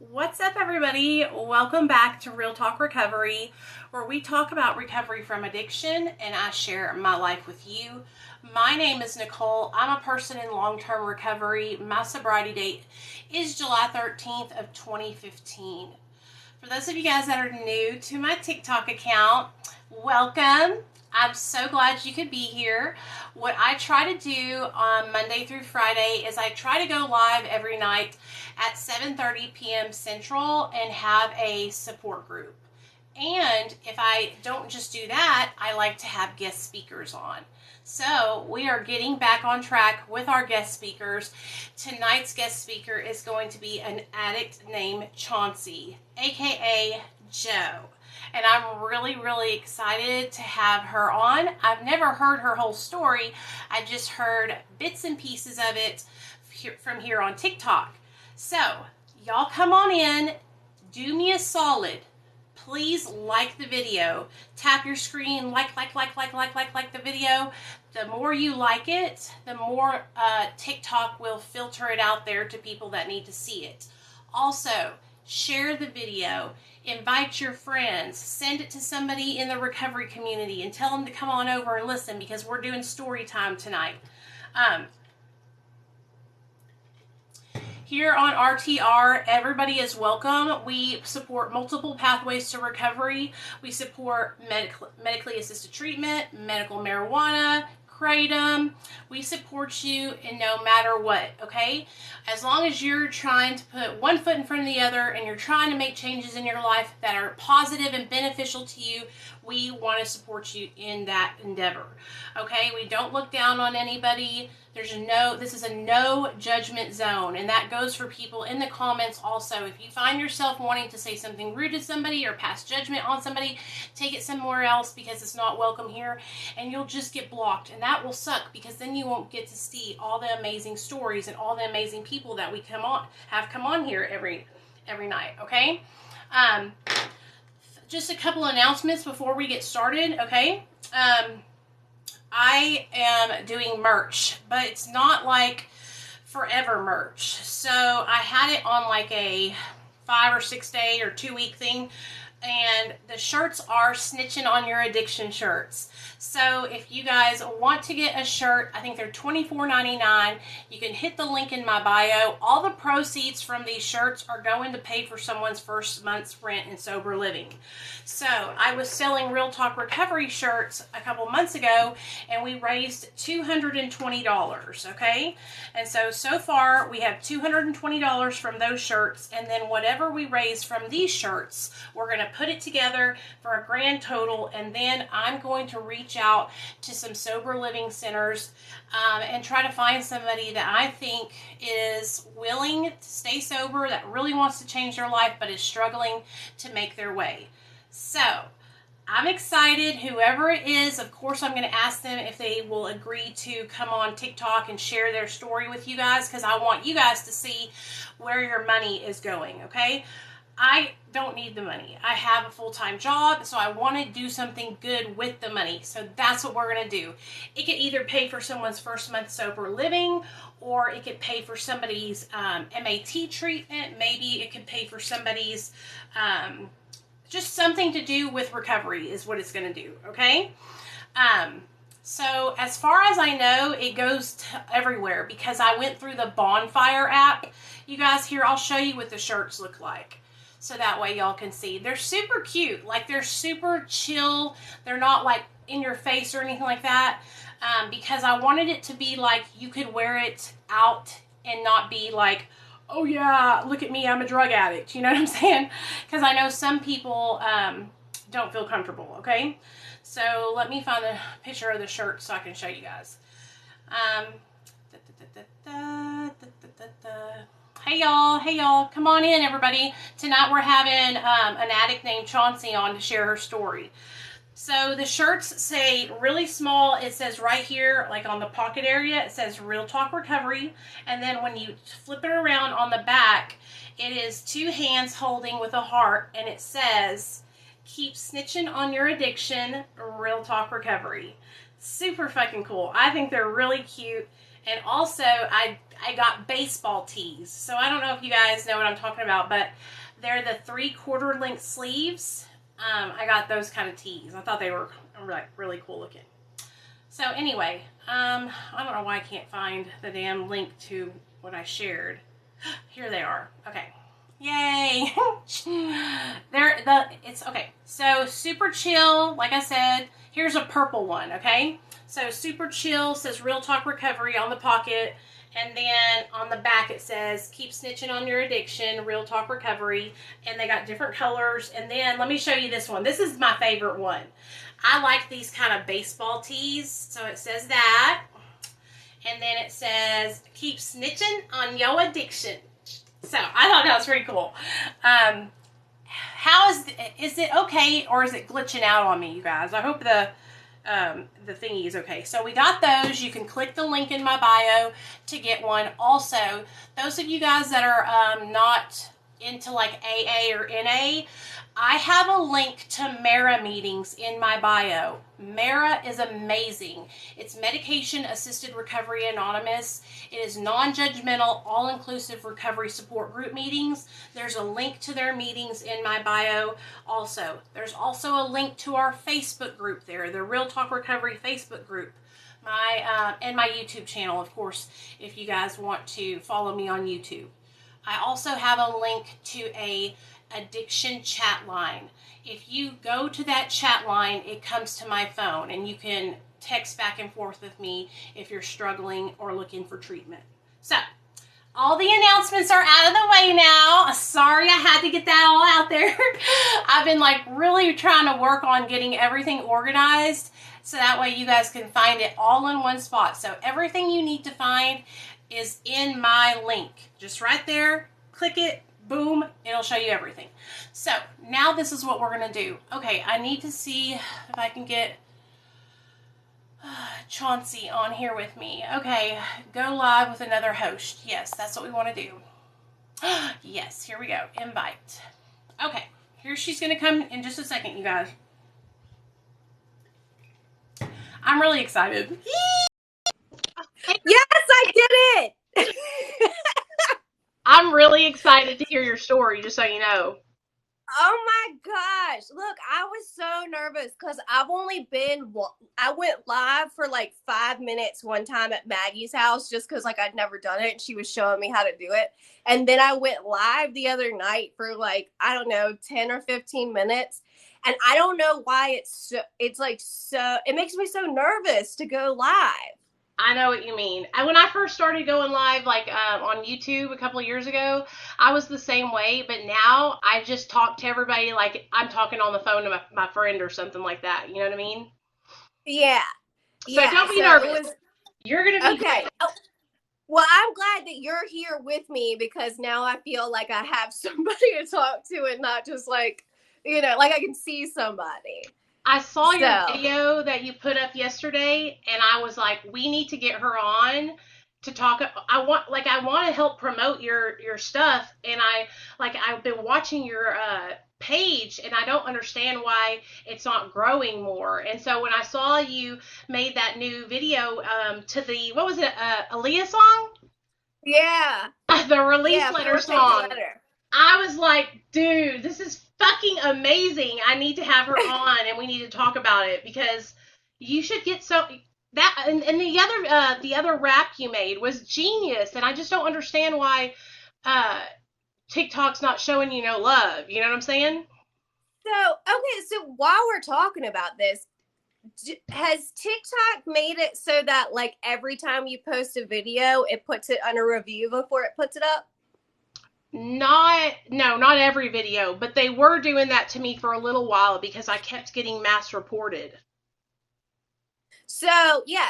What's up, everybody? Welcome back to Real Talk Recovery, where we talk about recovery from addiction and I share my life with you. My name is Nicole. I'm a person in long-term recovery. My sobriety date is July 13th of 2015. For those of you guys that are new to my TikTok account, welcome. I'm so glad you could be here. What I try to do on Monday through Friday is I try to go live every night at 7:30 p.m. Central and have a support group. And if I don't just do that, I like to have guest speakers on. So we are getting back on track with our guest speakers. Tonight's guest speaker is going to be an addict named Chauncie, aka Joe. And I'm really excited to have her on. I've never heard her whole story. I just heard bits and pieces of it from here on TikTok. So, y'all come on in, do me a solid. Please like the video. Tap your screen, like the video. The more you like it, the more TikTok will filter it out there to people that need to see it. Also, share the video. Invite your friends. Send it to somebody in the recovery community and tell them to come on over and listen because we're doing story time tonight. Here on RTR, everybody is welcome. We support multiple pathways to recovery. We support medically assisted treatment, medical marijuana, kratom. We support you in no matter what, okay? As long as you're trying to put one foot in front of the other and you're trying to make changes in your life that are positive and beneficial to you, we want to support you in that endeavor, okay? We don't look down on anybody. This is a no judgment zone, and that goes for people in the comments also. If you find yourself wanting to say something rude to somebody or pass judgment on somebody, take it somewhere else because it's not welcome here, and you'll just get blocked, and that will suck because then you won't get to see all the amazing stories and all the amazing people that we have come on here every night, okay? Just a couple announcements before we get started, okay? I am doing merch, but it's not like forever merch. So I had it on like a 5 or 6 day or 2 week thing. And the shirts are Snitching on Your Addiction shirts. So if you guys want to get a shirt, I think they're $24.99. You can hit the link in my bio. All the proceeds from these shirts are going to pay for someone's first month's rent in sober living. So I was selling Real Talk Recovery shirts a couple months ago, and we raised $220, okay? And so far we have $220 from those shirts, and then whatever we raise from these shirts, we're going to put it together for a grand total, and then I'm going to reach out to some sober living centers and try to find somebody that I think is willing to stay sober, that really wants to change their life, but is struggling to make their way. So I'm excited. Whoever it is, of course, I'm going to ask them if they will agree to come on TikTok and share their story with you guys, because I want you guys to see where your money is going, okay? I don't need the money. I have a full-time job, so I want to do something good with the money. So that's what we're going to do. It could either pay for someone's first month sober living, or it could pay for somebody's MAT treatment. Maybe it could pay for somebody's just something to do with recovery is what it's going to do, okay? So as far as I know, it goes to everywhere because I went through the Bonfire app. You guys, here, I'll show you what the shirts look like. So that way y'all can see. They're super cute. Like, they're super chill. They're not like in your face or anything like that. Because I wanted it to be like you could wear it out and not be like, oh yeah, look at me, I'm a drug addict. You know what I'm saying? Because I know some people don't feel comfortable, okay? So let me find a picture of the shirt so I can show you guys. Hey y'all, come on in, everybody. Tonight we're having an addict named Chauncie on to share her story. So the shirts say really small, it says right here, like on the pocket area, it says Real Talk Recovery. And then when you flip it around on the back, it is 2 hands holding with a heart, and it says, keep snitching on your addiction, Real Talk Recovery. Super fucking cool. I think they're really cute. And also, I got baseball tees. So I don't know if you guys know what I'm talking about, but they're the 3/4 length sleeves. I got those kind of tees. I thought they were really cool looking. So anyway, I don't know why I can't find the damn link to what I shared. Here they are. Okay. Yay! It's okay. So super chill, like I said, here's a purple one, okay? So super chill says Real Talk Recovery on the pocket, and then on the back it says keep snitching on your addiction, Real Talk Recovery, and they got different colors. And then let me show you this one. This is my favorite one. I like these kind of baseball tees. So it says that, and then it says keep snitching on your addiction. So I thought that was pretty cool. How is it okay, or is it glitching out on me, you guys? I hope the thingy is okay. So we got those. You can click the link in my bio to get one. Also, those of you guys that are not into like AA or NA, I have a link to Mara meetings in my bio. Mara is amazing. It's Medication Assisted Recovery Anonymous. It is non-judgmental, all-inclusive recovery support group meetings. There's a link to their meetings in my bio. Also, there's also a link to our Facebook group there, the Real Talk Recovery Facebook group. And my YouTube channel, of course, if you guys want to follow me on YouTube. I also have a link to a addiction chat line. If you go to that chat line, it comes to my phone, and you can text back and forth with me if you're struggling or looking for treatment. So, all the announcements are out of the way now. Sorry I had to get that all out there. I've been like really trying to work on getting everything organized so that way you guys can find it all in one spot. So everything you need to find is in my link. Just right there, click it, boom, it'll show you everything. So now this is what we're gonna do. Okay, I need to see if I can get Chauncie on here with me. Okay, go live with another host. Yes, that's what we want to do. Yes, here we go. Invite. Okay, here she's gonna come in just a second, you guys. I'm really excited. Yes, I did it! I'm really excited to hear your story, just so you know. Oh my gosh. Look, I was so nervous because I went live for like 5 minutes one time at Maggie's house just because like I'd never done it and she was showing me how to do it. And then I went live the other night for like, I don't know, 10 or 15 minutes. And I don't know why it makes me so nervous to go live. I know what you mean. When I first started going live, like on YouTube a couple of years ago, I was the same way. But now I just talk to everybody like I'm talking on the phone to my friend or something like that. You know what I mean? Yeah. So Yeah. don't be nervous. You're going to be Okay. great. Oh, well, I'm glad that you're here with me because now I feel like I have somebody to talk to and not just like, like I can see somebody. I saw your video that you put up yesterday, and I was like, we need to get her on to talk. I want to help promote your stuff, and I've been watching your page, and I don't understand why it's not growing more. And so when I saw you made that new video to the what was it, Aaliyah song? Yeah. The release letter song. Letter. I was like, dude, this is fucking amazing. I need to have her on, and we need to talk about it because you should get that. And the other rap you made was genius, and I just don't understand why TikTok's not showing you no love. You know what I'm saying? So while we're talking about this, has TikTok made it so that like every time you post a video, it puts it under review before it puts it up? Not every video, but they were doing that to me for a little while because I kept getting mass reported. So yeah,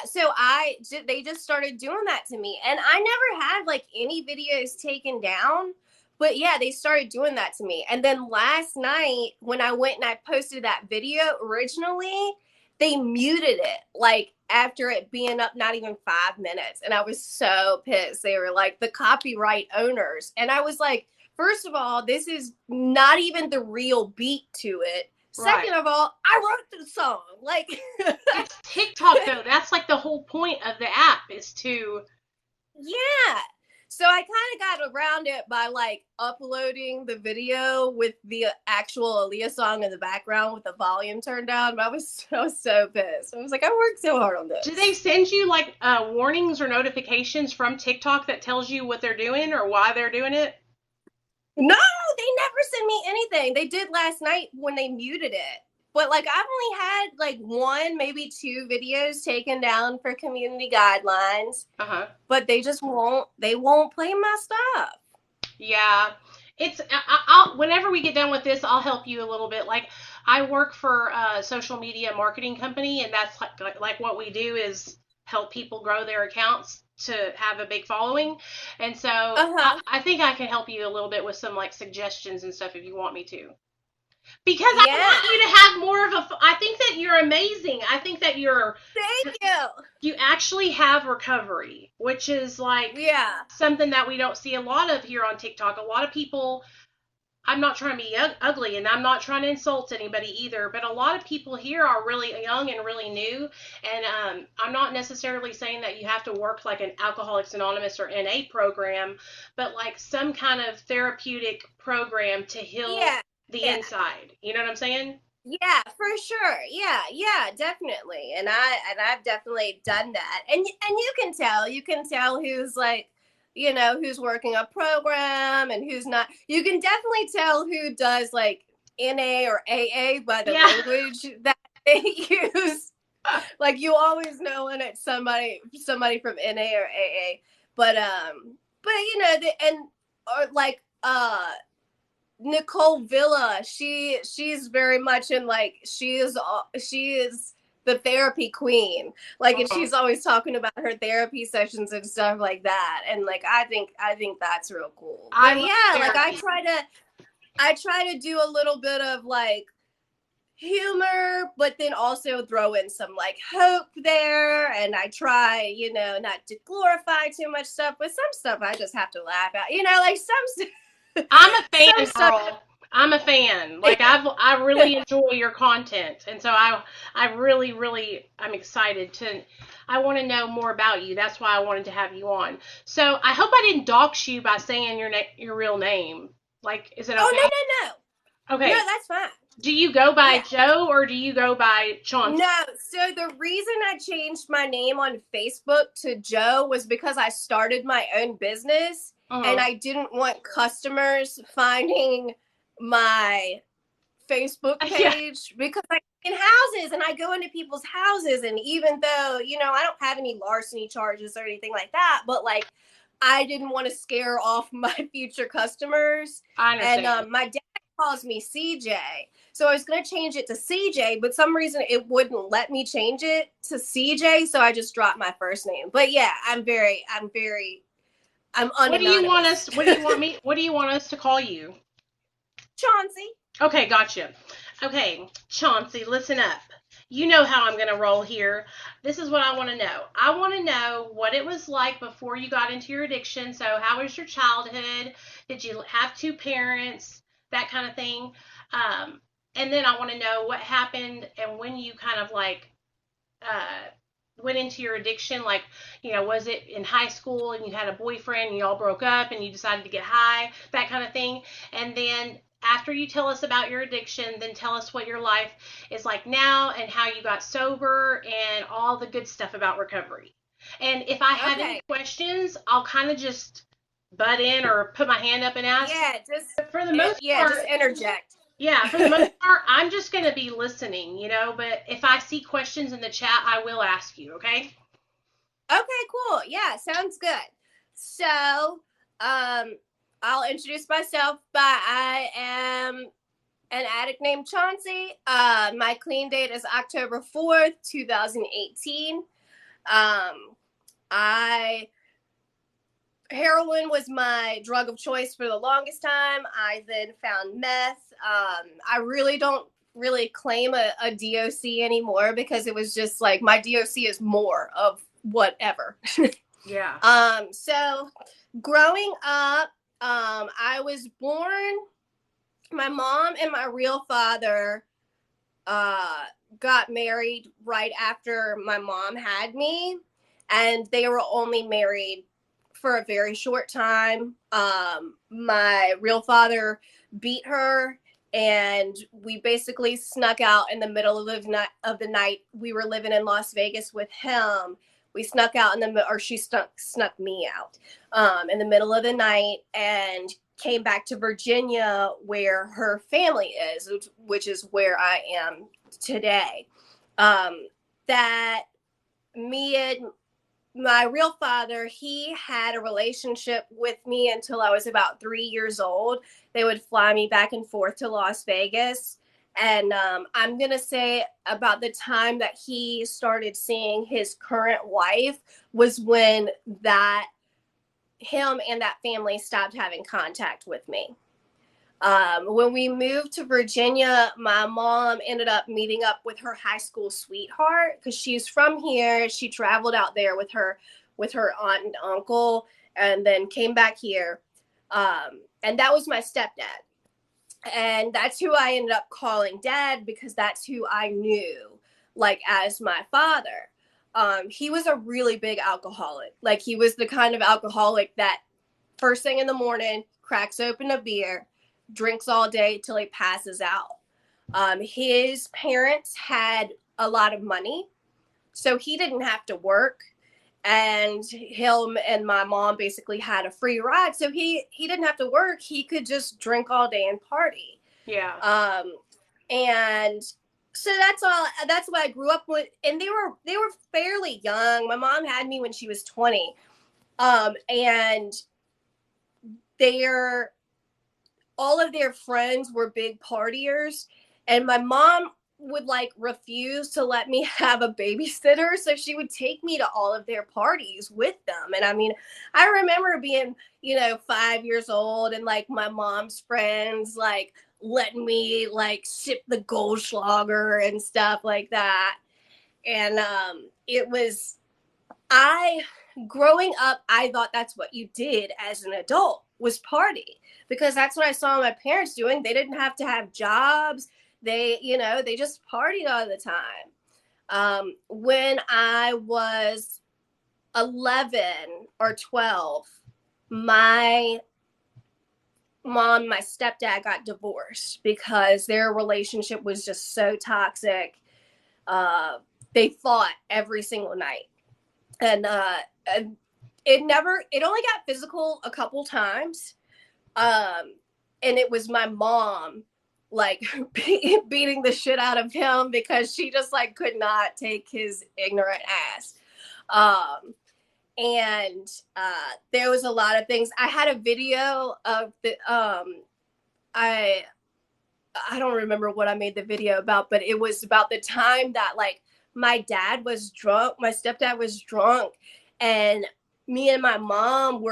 they just started doing that to me, and I never had like any videos taken down, but yeah, they started doing that to me. And then last night when I went and I posted that video originally, they muted it like after it being up not even 5 minutes. And I was so pissed. They were like the copyright owners. And I was like, first of all, this is not even the real beat to it. Right. Second of all, I wrote the song. Like it's TikTok though. That's like the whole point of the app is to Yeah. So I kind of got around it by like uploading the video with the actual Aaliyah song in the background with the volume turned down. But I was so pissed. I was like, I worked so hard on Do they this. send you like warnings or notifications from TikTok that tells you what they're doing or why they're doing it? No, they never sent me anything. They did last night when they muted it. But like I've only had like one, maybe two videos taken down for community guidelines, Uh-huh. but they won't play my stuff. Yeah. I'll whenever we get done with this, I'll help you a little bit. Like I work for a social media marketing company, and that's like what we do is help people grow their accounts to have a big following. And so Uh-huh. I think I can help you a little bit with some like suggestions and stuff if you want me to. Because I Yeah. want you to have more of a. I think that you're amazing. I think that Thank you. you actually have recovery, which is like Yeah. something that we don't see a lot of here on TikTok. A lot of people, I'm not trying to be ugly and I'm not trying to insult anybody either, but a lot of people here are really young and really new. And I'm not necessarily saying that you have to work like an Alcoholics Anonymous or NA program, but like some kind of therapeutic program to heal Yeah. the Yeah. inside. You know what I'm saying? Yeah, for sure. Yeah, yeah, definitely. And I've definitely done that. And you can tell who's like, who's working a program and who's not. You can definitely tell who does like NA or AA by the Yeah. language that they use. Like you always know when it's somebody from NA or AA. But and or like Nicole Villa, she's very much in like she is the therapy queen. Like and Uh-huh. she's always talking about her therapy sessions and stuff like that. And like I think that's real cool. I But love yeah, like therapy. I try to do a little bit of like humor, but then also throw in some like hope there. And I try, not to glorify too much stuff, but some stuff I just have to laugh at. Like I'm a some fan, stuff. girl. I'm a fan. Like I really enjoy your content, and so I really I'm excited to. I want to know more about you. That's why I wanted to have you on. So I hope I didn't dox you by saying your real name. Like, is it Oh, okay? no, no, no. No, Okay. that's fine. Do you go by Yeah. Joe or do you go by Chauncie? No, so the reason I changed my name on Facebook to Joe was because I started my own business and Uh-huh. I didn't want customers finding my Facebook Yeah, page because I in houses and I go into people's houses and even though, I don't have any larceny charges or anything like that, but like I didn't want to scare off my future customers. I And understand. my dad calls me CJ. So I was going to change it to CJ, but some reason it wouldn't let me change it to CJ. So I just dropped my first name. But yeah, I'm What do you want unanonymous. us? What do you want me? What do you want us to call you? Chauncey. Okay, gotcha. Okay, Chauncey, listen up. You know how I'm going to roll here. This is what I want to know. I want to know what it was like before you got into your addiction. So, how was your childhood? Did you have two parents? That kind of thing. And then I want to know what happened and when you kind of like uh, went into your addiction. Like, was it in high school and you had a boyfriend and you all broke up and you decided to get high? That kind of thing. And then after you tell us about your addiction, then tell us what your life is like now and how you got sober and all the good stuff about recovery. And if I have any Okay. questions, I'll kind of just butt in or put my hand up and ask. Yeah, But for the most just part, interject. yeah, for the most part, I'm just going to be listening, but if I see questions in the chat, I will ask you, okay? Okay, cool. Yeah, sounds good. So, I'll introduce myself by I am an addict named Chauncey. My clean date is October 4th, 2018. I Heroin was my drug of choice for the longest time. I then found meth. I really don't really claim a DOC anymore because it was just like my DOC is more of whatever. Yeah. So growing up, I was born, my mom and my real father uh, got married right after my mom had me, and they were only married for a very short time. My real father beat her, and we basically snuck out in the middle of the night. We were living in Las Vegas with him. We snuck out or she snuck me out in the middle of the night and came back to Virginia where her family is, which is where I am today. That me and my real father, he had a relationship with me until I was about 3 years old. They would fly me back and forth to Las Vegas. And I'm going to say about the time that he started seeing his current wife was when him and that family stopped having contact with me. When we moved to Virginia, my mom ended up meeting up with her high school sweetheart because she's from here. She traveled out there with her aunt and uncle, and then came back here. And that was my stepdad. And that's who I ended up calling dad because that's who I knew, like, as my father. He was a really big alcoholic. Like, he was the kind of alcoholic that first thing in the morning cracks open a beer, drinks all day till he passes out. His parents had a lot of money, so he didn't have to work, and him and my mom basically had a free ride. So he didn't have to work. He could just drink all day and party. Yeah. And so that's what I grew up with. And they were fairly young. My mom had me when she was 20. And all of their friends were big partiers, and my mom would like refuse to let me have a babysitter, so she would take me to all of their parties with them. And I mean, I remember being 5 years old, and like my mom's friends like letting me like sip the Goldschlager and stuff like that. And growing up, I thought that's what you did as an adult, was party, because that's what I saw my parents doing. They didn't have to have jobs. They just partied all the time. When I was 11 or 12, my mom and my stepdad got divorced because their relationship was just so toxic. They fought every single night. And it only got physical a couple times. And it was my mom like beating the shit out of him because she just like could not take his ignorant ass. And there was a lot of things. I had a video of the I don't remember what I made the video about, but it was about the time that like my dad was drunk, my stepdad was drunk, and me and my mom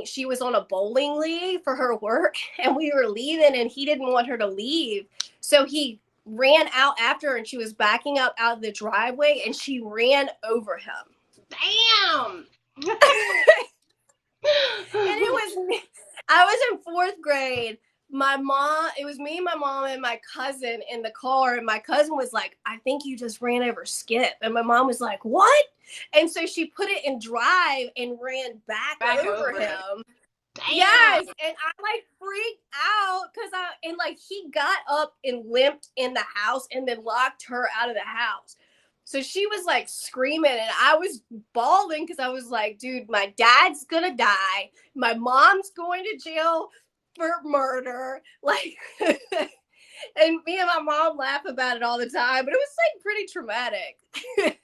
she was on a bowling league for her work, and we were leaving, and he didn't want her to leave. So he ran out after her, and she was backing up out of the driveway, and she ran over him. Damn! And I was in 4th grade. It was me, my mom, and my cousin in the car. And my cousin was like, I think you just ran over Skip. And my mom was like, what? And so she put it in drive and ran back over him. Damn. Yes. And I like freaked out because he got up and limped in the house and then locked her out of the house. So she was like screaming, and I was bawling because I was like, dude, my dad's gonna die. My mom's going to jail for murder. Like, and me and my mom laugh about it all the time, but it was like pretty traumatic.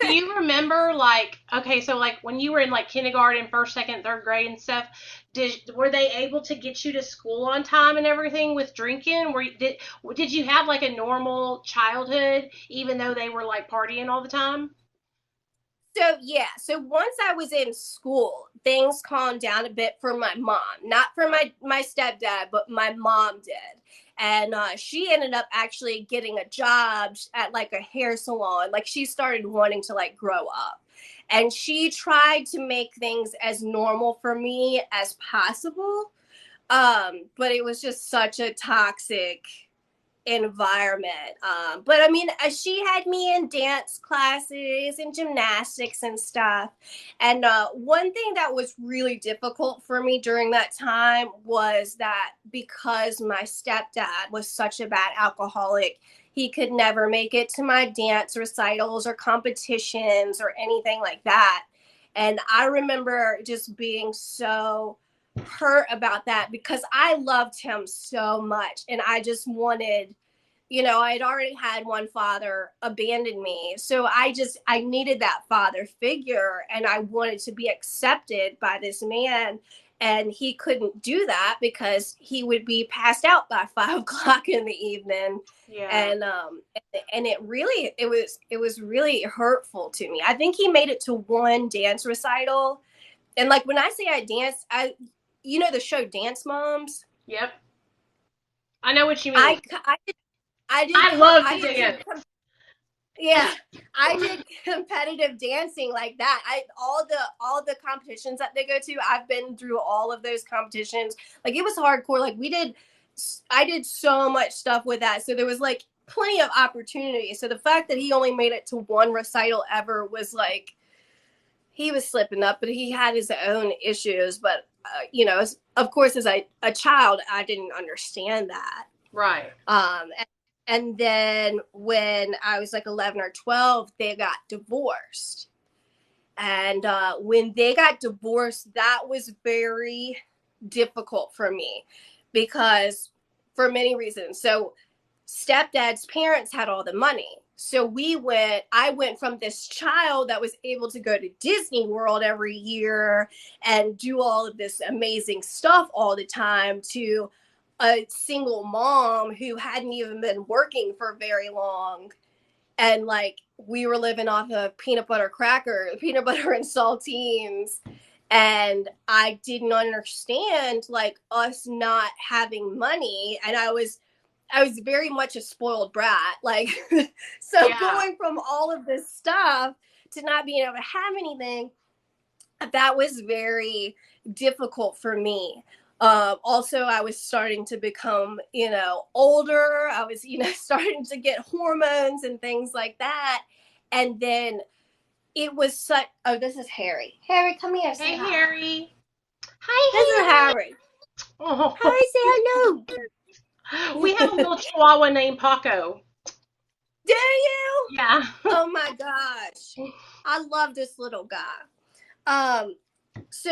Do you remember so when you were in like kindergarten, 1st, 2nd, 3rd grade and stuff, were they able to get you to school on time and everything with drinking? Did you have like a normal childhood even though they were like partying all the time? So yeah, so once I was in school, things calmed down a bit for my mom. Not for my stepdad, but my mom did. And she ended up actually getting a job at like a hair salon. Like, she started wanting to like grow up. And she tried to make things as normal for me as possible. But it was just such a toxic environment. But I mean, she had me in dance classes and gymnastics and stuff. And one thing that was really difficult for me during that time was that because my stepdad was such a bad alcoholic, he could never make it to my dance recitals or competitions or anything like that. And I remember just being so hurt about that because I loved him so much and I just wanted, I had already had one father abandon me. So I needed that father figure and I wanted to be accepted by this man. And he couldn't do that because he would be passed out by 5 o'clock in the evening. Yeah. And it was really hurtful to me. I think he made it to one dance recital. And like when I say I danced, the show Dance Moms. Yep. I know what you mean. I love to dance. Yeah, I did competitive dancing like that. All the competitions that they go to, I've been through all of those competitions. Like it was hardcore. Like I did so much stuff with that. So there was like plenty of opportunity. So the fact that he only made it to one recital ever was like, he was slipping up, but he had his own issues. But, of course, as a child, I didn't understand that. Right. And then when I was like 11 or 12, they got divorced. And when they got divorced, that was very difficult for me because for many reasons. So stepdad's parents had all the money. So I went from this child that was able to go to Disney World every year and do all of this amazing stuff all the time to a single mom who hadn't even been working for very long. And like we were living off of peanut butter and saltines. And I didn't understand like us not having money. And I was very much a spoiled brat. Like, so Yeah. Going from all of this stuff to not being able to have anything, that was very difficult for me. Also, I was starting to become, older. I was, starting to get hormones and things like that. And then it was this is Harry. Harry, come here. Hey, hi. Harry. This is Harry. Oh. Harry, say hello. We have a little chihuahua named Paco. Do you? Yeah. Oh my gosh. I love this little guy. So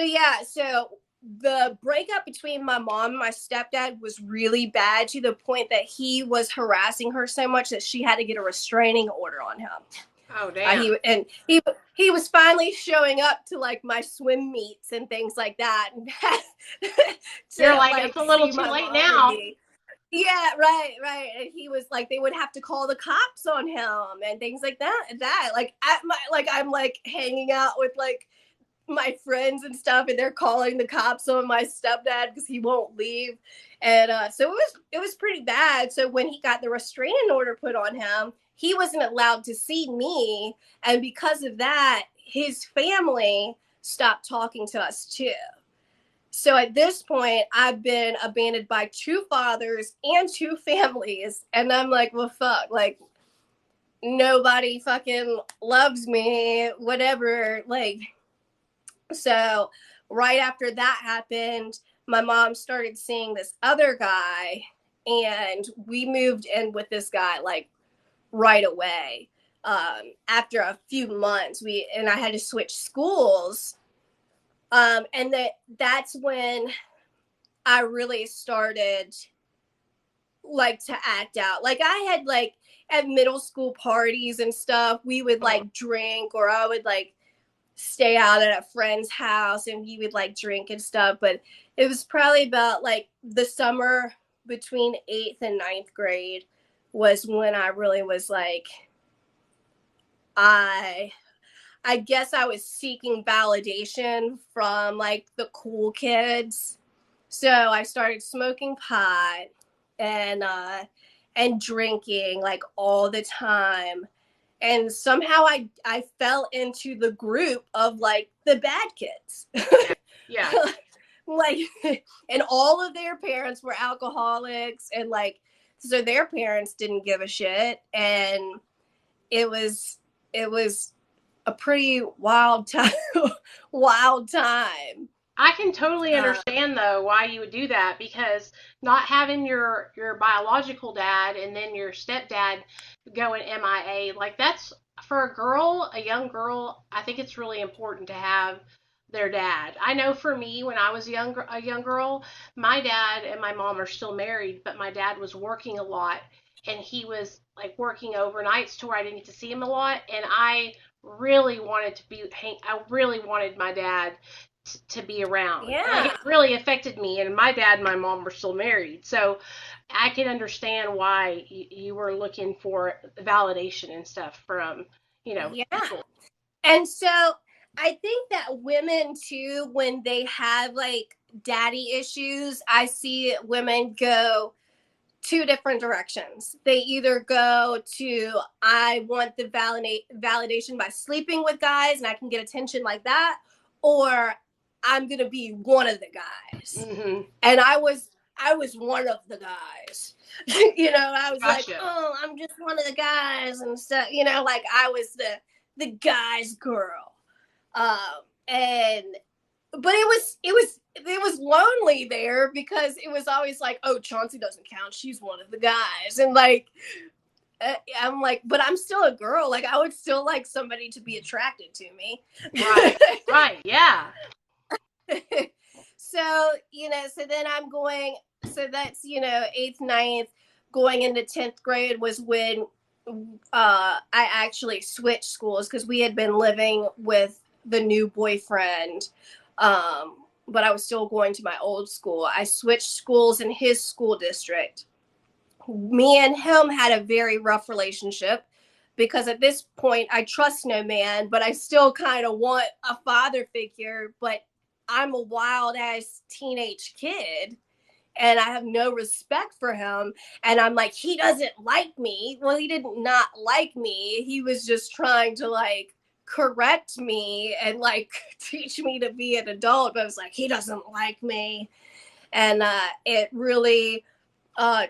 the breakup between my mom and my stepdad was really bad to the point that he was harassing her so much that she had to get a restraining order on him. Oh damn. He was finally showing up to like my swim meets and things like that. You're like it's a little too late now. Yeah, right. And he was like, they would have to call the cops on him and things like that. I'm like hanging out with like my friends and stuff, and they're calling the cops on my stepdad because he won't leave. And so it was pretty bad. So when he got the restraining order put on him, he wasn't allowed to see me, and because of that, his family stopped talking to us too. So at this point, I've been abandoned by 2 fathers and 2 families. And I'm like, well, fuck, like, nobody fucking loves me, whatever. Like, so right after that happened, my mom started seeing this other guy. And we moved in with this guy, like, right away. After a few months, I had to switch schools. And that's when I really started like to act out. Like I had like at middle school parties and stuff, we would like drink, or I would like stay out at a friend's house and he would like drink and stuff. But it was probably about like the summer between 8th and 9th grade was when I really was like, I guess I was seeking validation from like the cool kids. So I started smoking pot and drinking like all the time. And somehow I fell into the group of like the bad kids. Yeah. Like, and all of their parents were alcoholics, and like So their parents didn't give a shit, and it was a pretty wild time. Wild time. I can totally understand though why you would do that, because not having your biological dad and then your stepdad going MIA, like that's for a girl, a young girl, I think it's really important to have their dad. I know for me when I was a young girl, my dad and my mom are still married, but my dad was working a lot and he was like working overnights to where I didn't get to see him a lot, and I really wanted to be I really wanted my dad to be around. Yeah. It really affected me, and my dad and my mom were still married, so I can understand why you were looking for validation and stuff from, Yeah. people. And so I think that women too, when they have like daddy issues, I see women go two different directions. They either go to, I want the validation by sleeping with guys and I can get attention like that, or I'm gonna be one of the guys. Mm-hmm. And I was one of the guys. I was like, Gotcha. oh, I'm just one of the guys and stuff. Like I was the guy's girl. And but it was lonely there because it was always like, oh, Chauncie doesn't count. She's one of the guys, and like I'm like, but I'm still a girl. Like I would still like somebody to be attracted to me. Right. Right. Yeah. So so then I'm going. So that's eighth, ninth, going into 10th grade was when I actually switched schools because we had been living with the new boyfriend. But I was still going to my old school. I switched schools in his school district. Me and him had a very rough relationship because at this point I trust no man, but I still kind of want a father figure. But I'm a wild ass teenage kid and I have no respect for him. And I'm like, he doesn't like me. Well, he did not like me. He was just trying to like correct me and like teach me to be an adult. But I was like, he doesn't like me. And it really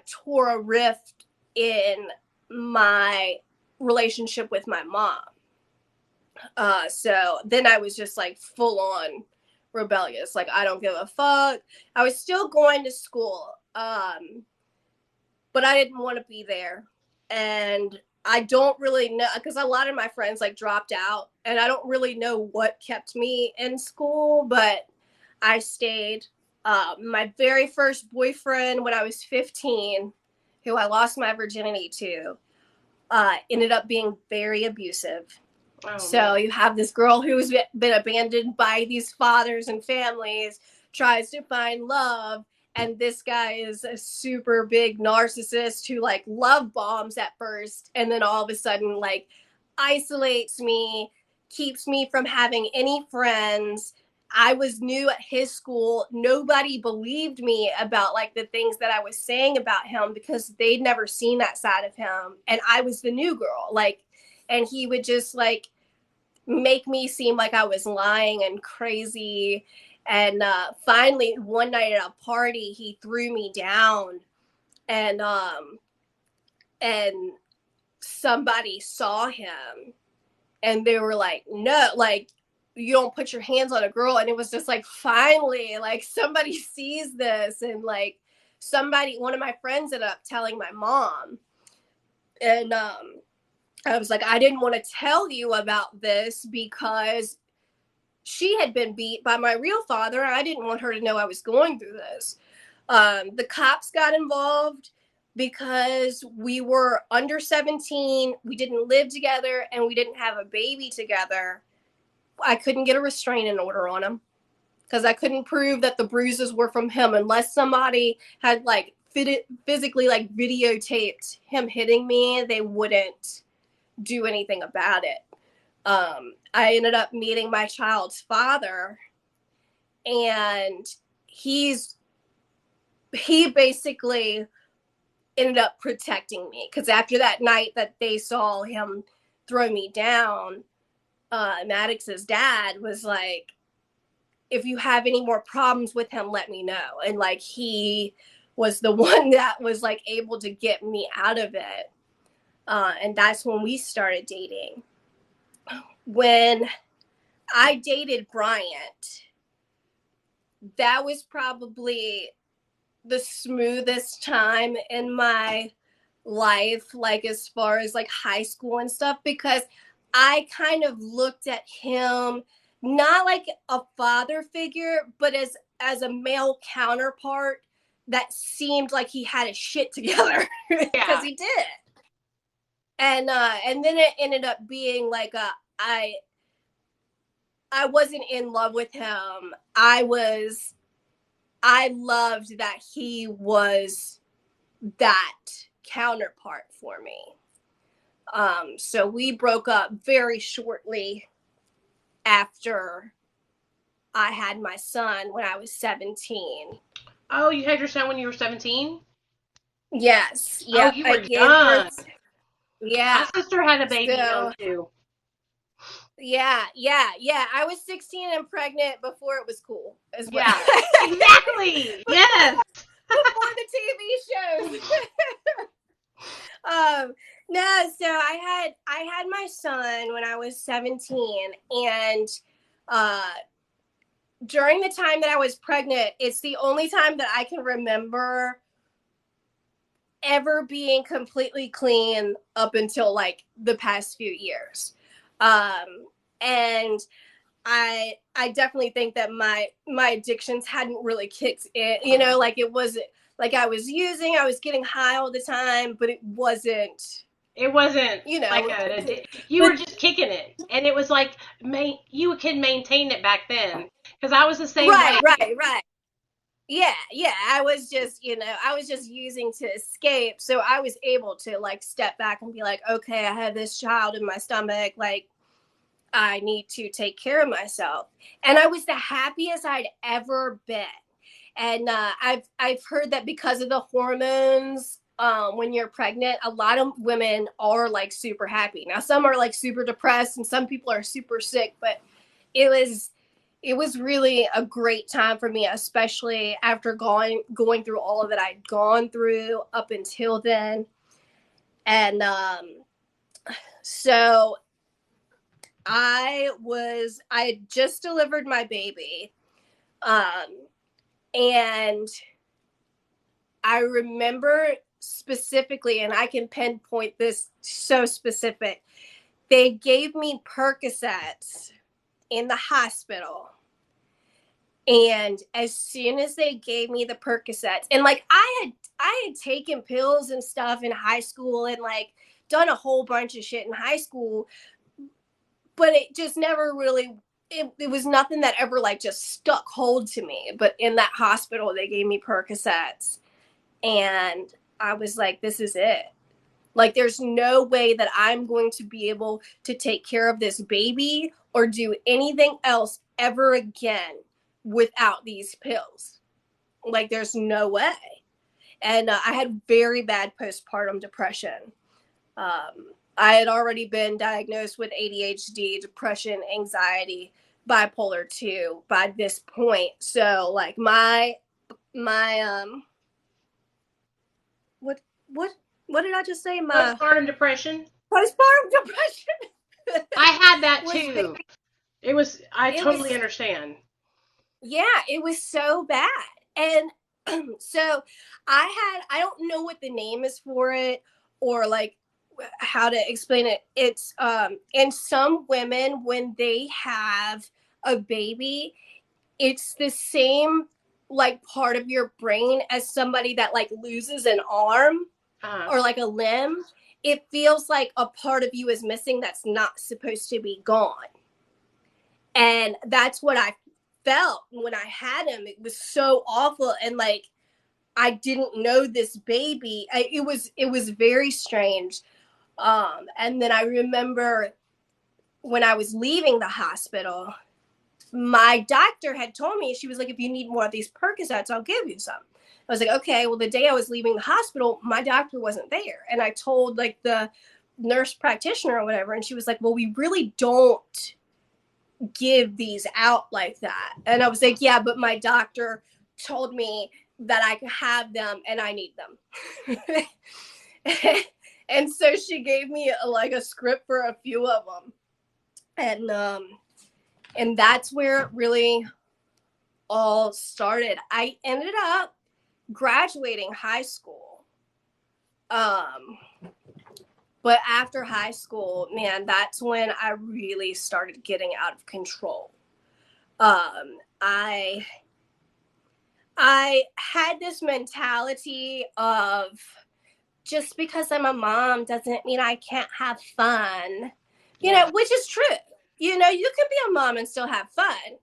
tore a rift in my relationship with my mom. So then I was just like full on rebellious. Like, I don't give a fuck. I was still going to school, but I didn't want to be there. And I don't really know because a lot of my friends like dropped out, and I don't really know what kept me in school, but I stayed. My very first boyfriend when I was 15, who I lost my virginity to, ended up being very abusive. Oh, So man. you have this girl who's been abandoned by these fathers and families, tries to find love, and this guy is a super big narcissist who like love bombs at first, and then all of a sudden like isolates me, keeps me from having any friends. I was new at his school. Nobody believed me about like the things that I was saying about him because they'd never seen that side of him. And I was the new girl. Like, and he would just like make me seem like I was lying and crazy. And finally, one night at a party, he threw me down, and and somebody saw him, and they were like, "No, like you don't put your hands on a girl." And it was just like, finally, like somebody sees this, and like one of my friends ended up telling my mom, and I was like, I didn't want to tell you about this because she had been beat by my real father. I didn't want her to know I was going through this. The cops got involved because we were under 17. We didn't live together and we didn't have a baby together. I couldn't get a restraining order on him because I couldn't prove that the bruises were from him unless somebody had like physically like videotaped him hitting me. They wouldn't do anything about it. I ended up meeting my child's father, and he basically ended up protecting me because after that night that they saw him throw me down, Maddox's dad was like, if you have any more problems with him, let me know. And like he was the one that was like able to get me out of it. And that's when we started dating. When I dated Bryant, that was probably the smoothest time in my life, like as far as like high school and stuff, because I kind of looked at him not like a father figure, but as a male counterpart that seemed like he had his shit together because he did. And then it ended up being like I wasn't in love with him. I loved that he was that counterpart for me. So we broke up very shortly after I had my son when I was 17. Oh, you had your son when you were 17? Yes. Oh, Yep. you I were gave young. birth. Yeah. My sister had a baby young So, too. yeah. I was 16 and pregnant before it was cool as well. Yeah, exactly. Yes. Before the TV shows. No, so I had my son when I was 17, and during the time that I was pregnant, it's the only time that I can remember ever being completely clean up until like the past few years. And I definitely think that my addictions hadn't really kicked in, like it wasn't like I was getting high all the time, but it wasn't, It wasn't like you but were just kicking it, and it was like you could maintain it back then. Because I was the same way. right. Yeah. I was just, using to escape. So I was able to like step back and be like, okay, I have this child in my stomach. Like, I need to take care of myself. And I was the happiest I'd ever been. And I've heard that because of the hormones, when you're pregnant, a lot of women are like super happy. Now, some are like super depressed, and some people are super sick. But it was really a great time for me, especially after going through all of that I'd gone through up until then. And so I had just delivered my baby. And I remember specifically, and I can pinpoint this so specific, they gave me Percocets in the hospital. And as soon as they gave me the Percocets, and like I had taken pills and stuff in high school and like done a whole bunch of shit in high school, but it just never really, it was nothing that ever like just stuck hold to me. But in that hospital, they gave me Percocets, and I was like, this is it. Like, there's no way that I'm going to be able to take care of this baby or do anything else ever again without these pills. Like, there's no way. And I had very bad postpartum depression. I had already been diagnosed with ADHD, depression, anxiety, bipolar 2 by this point. So like my what did I just say? My Postpartum depression. postpartum depression. I had that was too. I it totally was understand. Yeah, it was so bad. And so I don't know what the name is for it, or like how to explain it. It's in some women, when they have a baby, it's the same like part of your brain as somebody that like loses an arm or like a limb. It feels like a part of you is missing that's not supposed to be gone. And that's what I felt when I had him. It was so awful. And like, I didn't know this baby. It was very strange. And then I remember when I was leaving the hospital, my doctor had told me, she was like, if you need more of these Percocets, I'll give you some. I was like, okay. Well, the day I was leaving the hospital, my doctor wasn't there. And I told like the nurse practitioner or whatever, and she was like, well, we really don't give these out like that. And I was like, yeah, but my doctor told me that I could have them and I need them. And so she gave me a script for a few of them. And that's where it really all started. I ended up graduating high school. But after high school, man, that's when I really started getting out of control. I had this mentality of, just because I'm a mom doesn't mean I can't have fun, you know, which is true. You know, you can be a mom and still have fun.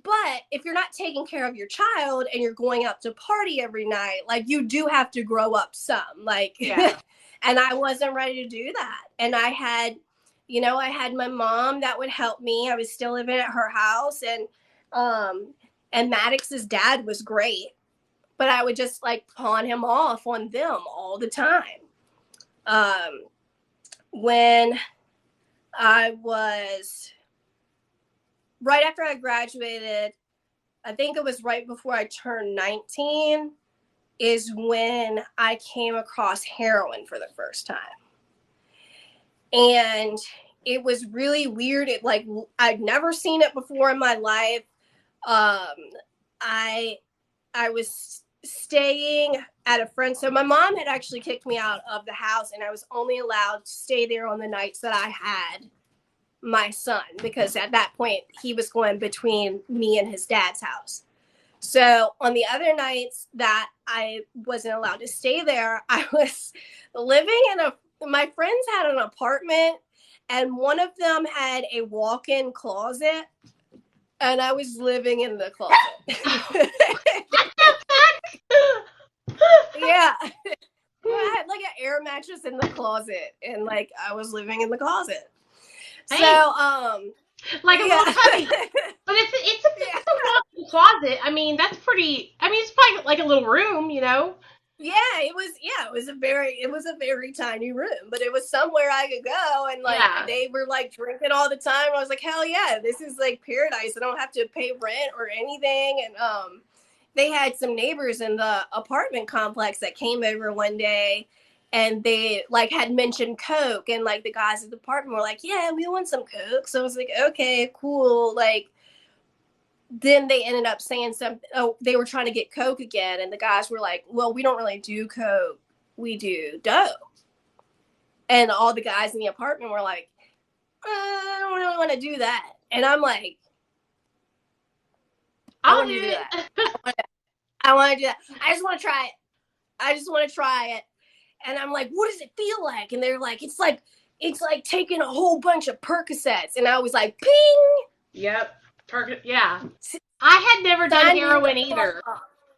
But if you're not taking care of your child and you're going out to party every night, like, you do have to grow up some, like, and I wasn't ready to do that. And I had my mom that would help me. I was still living at her house, and Maddox's dad was great, but I would just like pawn him off on them all the time. When I was right after I graduated, I think it was right before I turned 19, is when I came across heroin for the first time. And it was really weird. It, like, I'd never seen it before in my life. I was staying at a friend. So my mom had actually kicked me out of the house, and I was only allowed to stay there on the nights that I had my son, because at that point he was going between me and his dad's house. So on the other nights that I wasn't allowed to stay there, I was living my friends had an apartment, and one of them had a walk-in closet, and I was living in the closet. Yeah. I had like an air mattress in the closet, and like I was living in the closet. Hey. So, like a little cubby. But it's a walk-in closet. I mean, that's pretty. I mean, it's probably like a little room, you know. Yeah, it was a very tiny room, but it was somewhere I could go, and like they were like drinking all the time. I was like, hell yeah, this is like paradise. I don't have to pay rent or anything. And they had some neighbors in the apartment complex that came over one day, and they like had mentioned Coke, and like the guys at the apartment were like, yeah, we want some Coke. So I was like, okay, cool. Like, then they ended up saying they were trying to get Coke again, and the guys were like, well, we don't really do Coke, we do dough. And all the guys in the apartment were like, I don't really want to do that. And I'm like, I want to do that. I want to do that. I just want to try it. And I'm like, what does it feel like? And they're like, it's like taking a whole bunch of Percocets. And I was like, ping. Yep. Yeah. I had never done heroin either.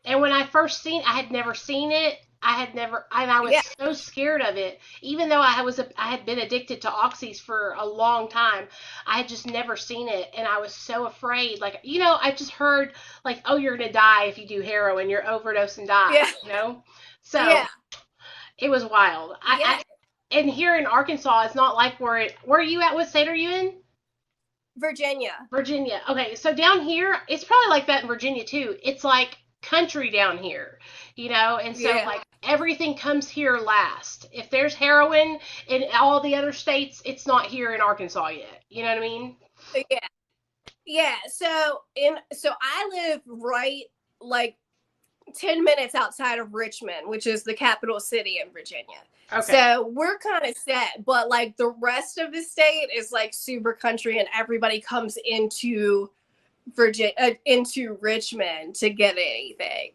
And when I first I had never seen it. I was so scared of it. Even though I had been addicted to oxys for a long time, I had just never seen it. And I was so afraid. Like, you know, I just heard like, oh, you're going to die if you do heroin. You're overdose and die, you know? So it was wild. And here in Arkansas, it's not like where are you at? What state are you in? Virginia. Okay, so down here, it's probably like that in Virginia too. It's like country down here, you know, and so like everything comes here last. If there's heroin in all the other states, it's not here in Arkansas yet. You know what I mean? Yeah. So I live right like 10 minutes outside of Richmond, which is the capital city in Virginia. Okay. So we're kind of set, but like the rest of the state is like super country, and everybody comes into into Richmond to get anything.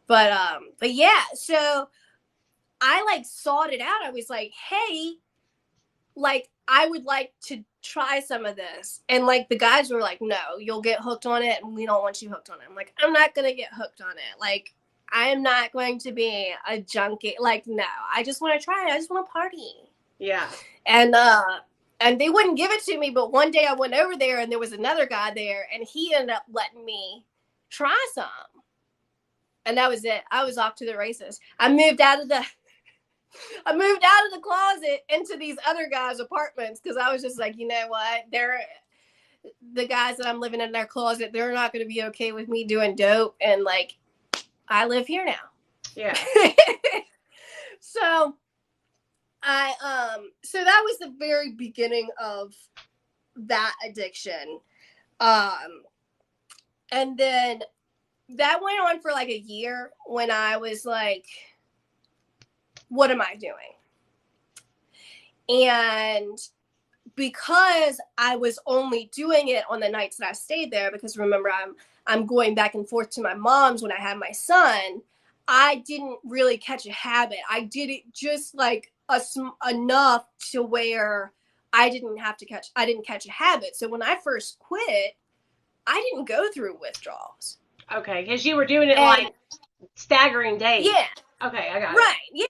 But yeah, so I like sought it out. I was like, hey, like I would like to try some of this. And like the guys were like, no, you'll get hooked on it, and we don't want you hooked on it. I'm like, I'm not gonna get hooked on it. Like, I am not going to be a junkie. Like, no, I just want to try it. I just want to party. Yeah. And they wouldn't give it to me. But one day I went over there, and there was another guy there, and he ended up letting me try some. And that was it. I was off to the races. I moved out of the closet into these other guys' apartments, because I was just like, you know what? The guys that I'm living in their closet, they're not going to be okay with me doing dope. And like, I live here now. Yeah. So so that was the very beginning of that addiction. And then that went on for like a year when I was like, what am I doing? And because I was only doing it on the nights that I stayed there, because remember, I'm going back and forth to my mom's when I had my son, I didn't really catch a habit. I did it just like enough to where I didn't catch a habit. So when I first quit, I didn't go through withdrawals. Okay, because you were doing it And like staggering days. yeah, Okay, I got it. right. Yeah.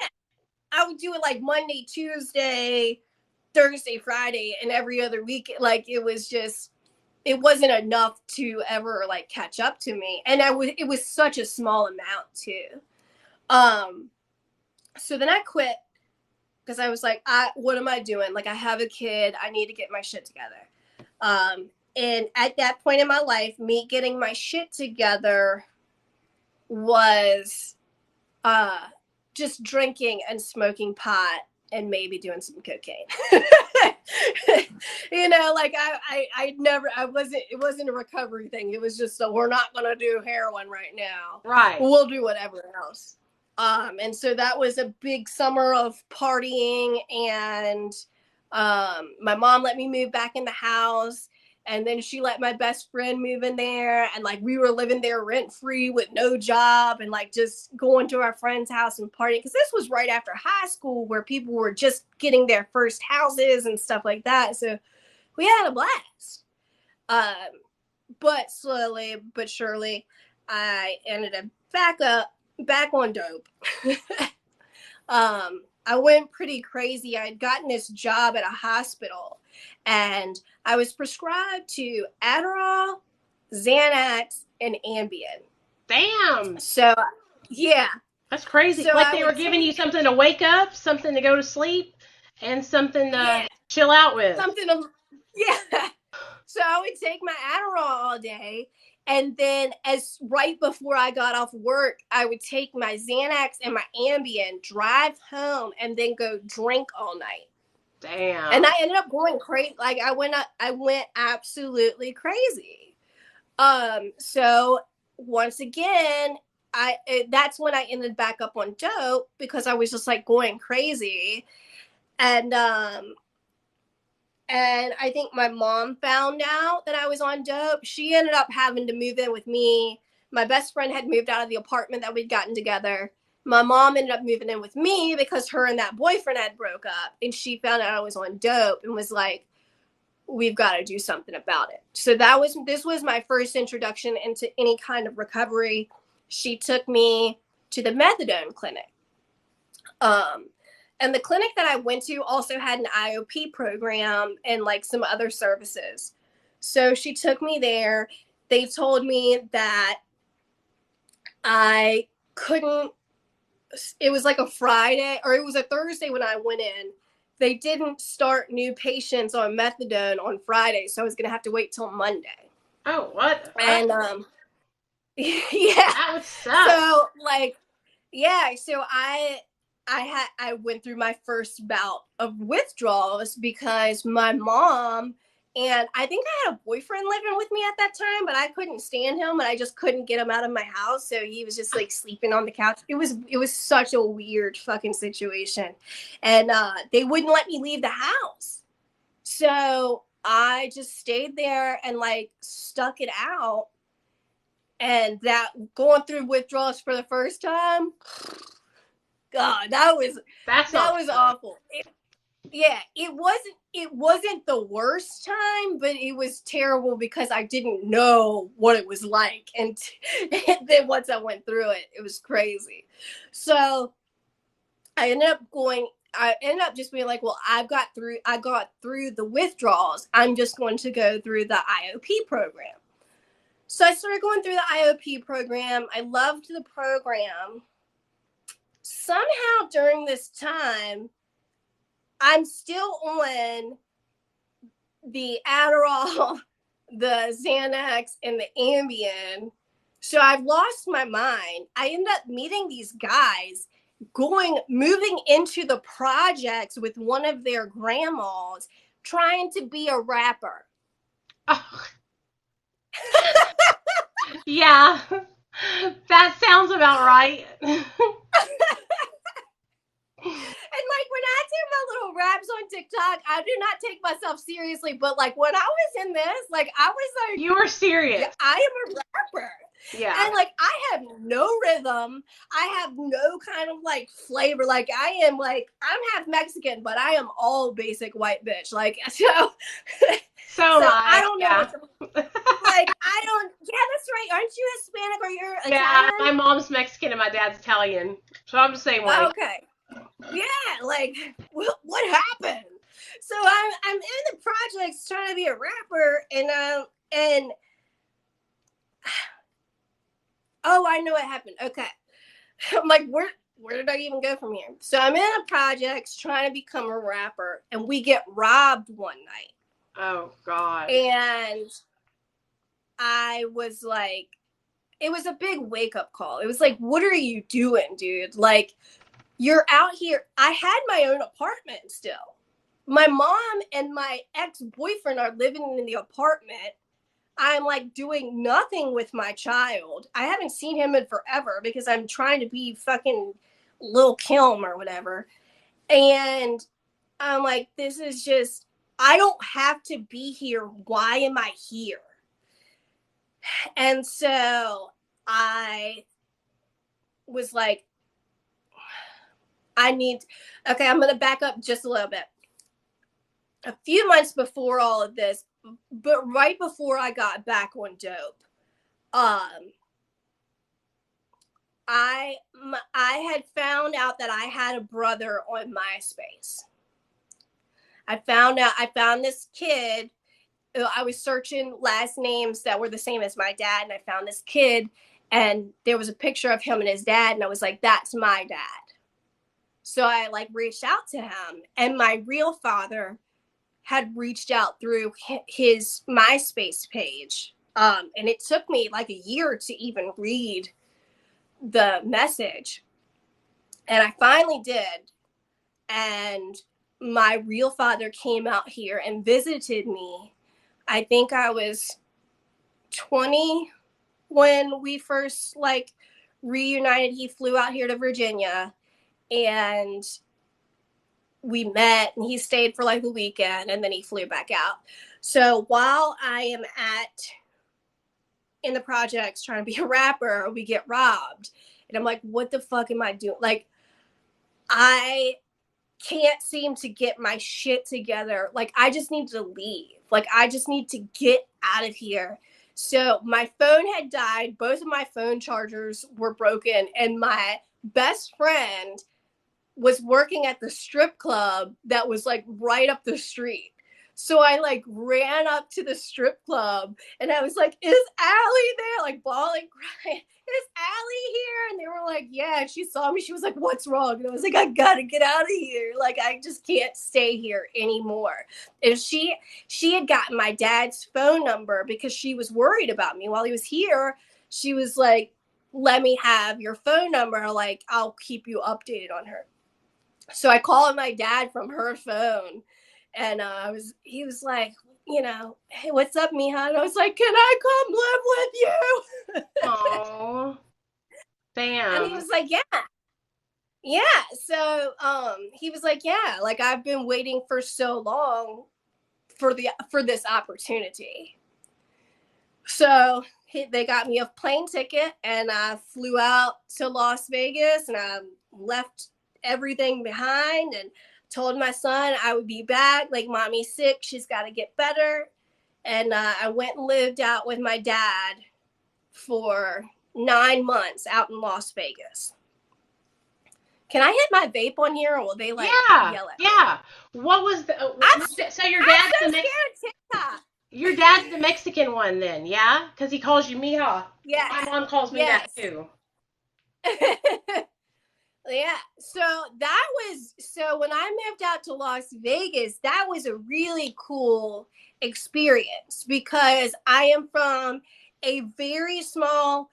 I would do it like Monday, Tuesday, Thursday, Friday, and every other week. Like it wasn't enough to ever like catch up to me. And it was such a small amount too. So then I quit because I was like, what am I doing? Like I have a kid, I need to get my shit together. And at that point in my life, me getting my shit together was just drinking and smoking pot and maybe doing some cocaine. You know, like it wasn't a recovery thing. It was just, so we're not going to do heroin right now. Right. We'll do whatever else. And so that was a big summer of partying, and my mom let me move back in the house. And then she let my best friend move in there, and like we were living there rent free with no job, and like just going to our friend's house and partying. Because this was right after high school, where people were just getting their first houses and stuff like that. So we had a blast. But slowly but surely, I ended up back on dope. I went pretty crazy. I had gotten this job at a hospital, and I was prescribed to Adderall, Xanax, and Ambien. Damn. So, yeah. That's crazy. So like they were giving you something to wake up, something to go to sleep, and something to chill out with. Yeah. So I would take my Adderall all day, and then right before I got off work, I would take my Xanax and my Ambien, drive home, and then go drink all night. Damn. And I ended up going crazy. Like I went absolutely crazy. So once again, that's when I ended back up on dope, because I was just like going crazy. And I think my mom found out that I was on dope. She ended up having to move in with me. My best friend had moved out of the apartment that we'd gotten together. My mom ended up moving in with me because her and that boyfriend had broke up, and she found out I was on dope and was like, we've got to do something about it. So this was my first introduction into any kind of recovery. She took me to the methadone clinic. And the clinic that I went to also had an IOP program and like some other services. So she took me there. They told me that I couldn't, it was like a Friday, or it was a Thursday when I went in. They didn't start new patients on methadone on Friday, so I was going to have to wait till Monday. Oh, what? And yeah. That would suck. So like, yeah, so I went through my first bout of withdrawals because my mom, and I think I had a boyfriend living with me at that time, but I couldn't stand him, and I just couldn't get him out of my house. So he was just like sleeping on the couch. It was such a weird fucking situation. And they wouldn't let me leave the house. So I just stayed there and like stuck it out. And that going through withdrawals for the first time, God, that was awful. It wasn't the worst time, but it was terrible because I didn't know what it was like, and then once I went through it, it was crazy. So I ended up just being like, well, I got through the withdrawals. I'm just going to go through the IOP program. So I started going through the IOP program. I loved the program. Somehow during this time, I'm still on the Adderall, the Xanax, and the Ambien. So I've lost my mind. I end up meeting these guys moving into the projects with one of their grandmas trying to be a rapper. Oh, yeah, that sounds about right. And like when I do my little raps on TikTok, I do not take myself seriously. But like when I was in this, like I was like, You were yeah, serious. I am a rapper. Yeah. And like I have no rhythm. I have no kind of like flavor. Like I'm half Mexican, but I am all basic white bitch. Like so So so am I I. don't know Yeah. what the like I don't yeah, that's right. Aren't you Hispanic or you're Yeah, Italian? my mom's Mexican and my dad's Italian. So I'm the same way. Okay. Yeah, like what happened? So I'm in the projects trying to be a rapper, and oh, I know what happened. Okay, I'm like, where did I even go from here? So I'm in the projects trying to become a rapper, and we get robbed one night, Oh God. and I was like, it was a big wake up call. It was like, what are you doing, dude? Like, you're out here. I had my own apartment still. My mom and my ex-boyfriend are living in the apartment. I'm like doing nothing with my child. I haven't seen him in forever because I'm trying to be fucking Lil Kim or whatever. And I'm like, this is just, I don't have to be here. Why am I here? And so I was like, okay, I'm going to back up just a little bit. A few months before all of this, but right before I got back on dope, um, I had found out that I had a brother on MySpace. I found this kid. I was searching last names that were the same as my dad, and I found this kid, and there was a picture of him and his dad, and I was like, that's my dad. So I like reached out to him, and my real father had reached out through his MySpace page. And it took me like a year to even read the message. And I finally did. And my real father came out here and visited me. I think I was 20 when we first like reunited. He flew out here to Virginia and we met, and he stayed for like the weekend and then he flew back out. So while I am in the projects trying to be a rapper, we get robbed. And I'm like, what the fuck am I doing? Like, I can't seem to get my shit together. Like, I just need to leave. Like, I just need to get out of here. So my phone had died. Both of my phone chargers were broken. And my best friend was working at the strip club that was like right up the street. So I like ran up to the strip club and I was like, is Allie there? Like bawling, crying, is Allie here? And they were like, yeah. And she saw me. She was like, what's wrong? And I was like, I gotta get out of here. Like, I just can't stay here anymore. And she had gotten my dad's phone number because she was worried about me while he was here. She was like, let me have your phone number. Like, I'll keep you updated on her. So I called my dad from her phone, and he was like, hey, what's up, Mija? And I was like, can I come live with you? Oh, And he damn. was like, yeah. So he was like, yeah, like I've been waiting for so long for this opportunity. So they got me a plane ticket, and I flew out to Las Vegas, and I left everything behind and told my son I would be back. Like, mommy's sick, she's got to get better. And I went and lived out with my dad for 9 months out in Las Vegas. Can I hit my vape on here, or will they like Yeah, yell at me? yeah. What was the? So your I'm dad's so the scared of TikTok. Your dad's the Mexican one then, yeah? Because he calls you Mija. Yes. My mom calls me that too. Yeah. So when I moved out to Las Vegas, that was a really cool experience because I am from a very small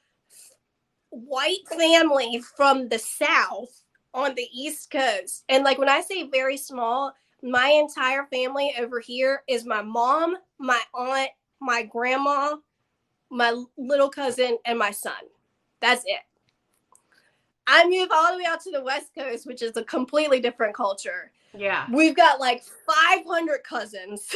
white family from the South on the East Coast. And like when I say very small, my entire family over here is my mom, my aunt, my grandma, my little cousin, and my son. That's it. I moved all the way out to the West Coast, which is a completely different culture. Yeah. We've got like 500 cousins.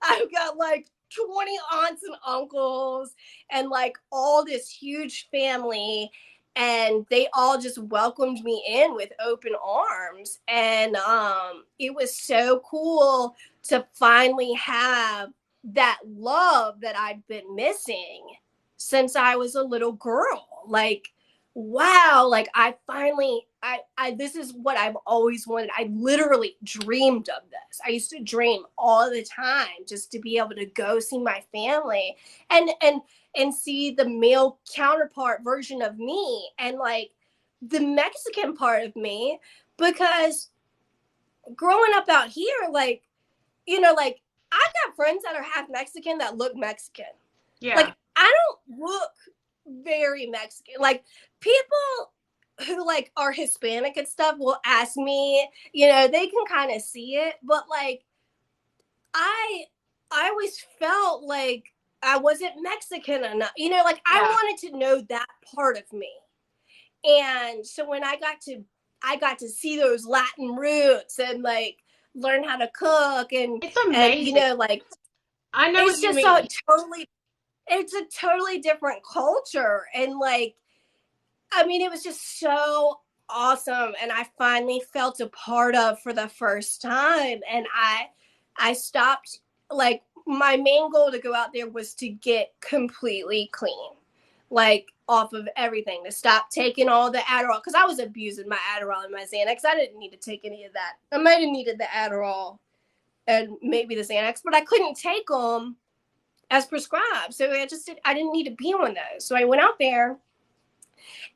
I've got like 20 aunts and uncles and like all this huge family. And they all just welcomed me in with open arms. And it was so cool to finally have that love that I'd been missing since I was a little girl. Like, wow, like I finally I this is what I've always wanted. I literally dreamed of this. I used to dream all the time just to be able to go see my family and see the male counterpart version of me and like the Mexican part of me, because growing up out here, like, you know, like I've got friends that are half Mexican that look Mexican. Yeah. Like I don't look very Mexican. Like people who like are Hispanic and stuff will ask me, you know, they can kind of see it, but like I I always felt like I wasn't Mexican enough. You know, like I wanted to know that part of me. And so when I got to see those Latin roots and like learn how to cook it's amazing. and you know, like I know it's what you just mean. it's a totally different culture. And like, I mean, it was just so awesome. And I finally felt a part of for the first time. And I stopped, like, my main goal to go out there was to get completely clean, like off of everything, to stop taking all the Adderall. Cause I was abusing my Adderall and my Xanax. I didn't need to take any of that. I might have needed the Adderall and maybe the Xanax, but I couldn't take them as prescribed. So I didn't need to be on those. So I went out there,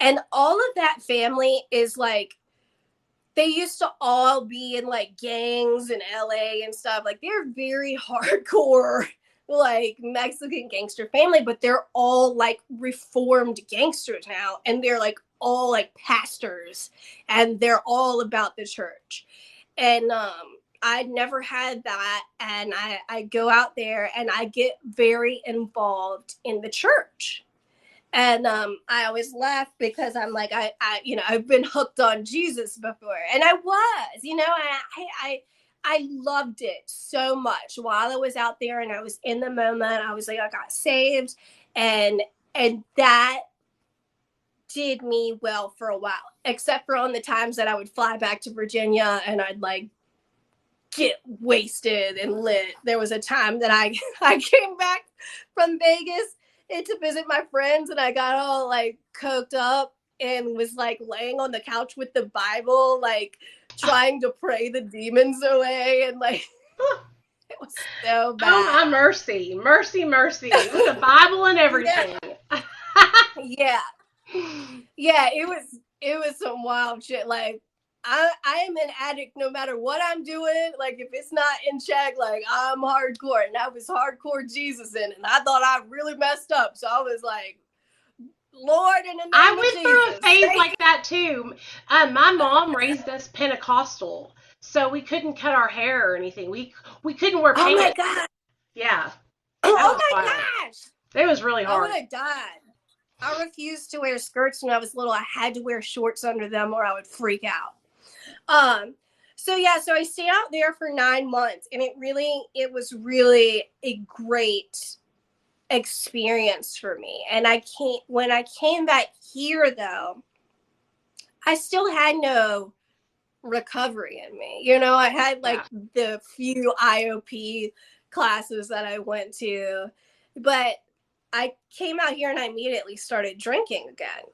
and all of that family is like, they used to all be in like gangs in LA and stuff. Like they're very hardcore, like Mexican gangster family, but they're all like reformed gangsters now. And they're like all like pastors and they're all about the church. And I'd never had that. And I go out there and I get very involved in the church. And I always laugh because I'm like, you know, I've been hooked on Jesus before, and I was, you know, and I loved it so much while I was out there, and I was in the moment. I was like, I got saved, and that did me well for a while, except for on the times that I would fly back to Virginia and I'd like get wasted and lit. There was a time that I came back from Vegas and to visit my friends, and I got all like coked up and was like laying on the couch with the Bible, like trying to pray the demons away, and like it was so bad. Oh my mercy, mercy, mercy! With the Bible and everything. Yeah, yeah. It was some wild shit. Like I am an addict no matter what I'm doing. Like if it's not in check, like I'm hardcore, and that was hardcore Jesus in it. And I thought I really messed up, so I was like, Lord, in the name I of went Jesus. through a phase like that too. My mom raised us Pentecostal, so we couldn't cut our hair or anything. We couldn't wear pants. Oh my god. Yeah. Oh my gosh. It was really hard. I would have died. I refused to wear skirts when I was little. I had to wear shorts under them or I would freak out. So yeah, so I stayed out there for 9 months, and it was really a great experience for me. And when I came back here though, I still had no recovery in me. You know, I had like the few IOP classes that I went to, but I came out here and I immediately started drinking again.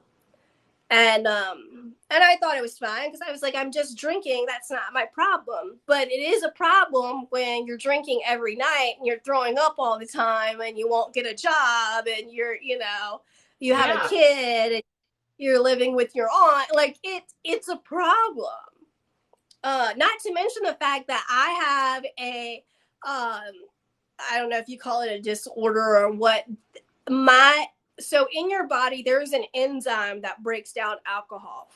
And I thought it was fine because I was like, I'm just drinking. That's not my problem. But it is a problem when you're drinking every night and you're throwing up all the time and you won't get a job and you're, you know, you have a kid and you're living with your aunt. Like it's a problem. Not to mention the fact that I have I don't know if you call it a disorder or what. so in your body, there's an enzyme that breaks down alcohol.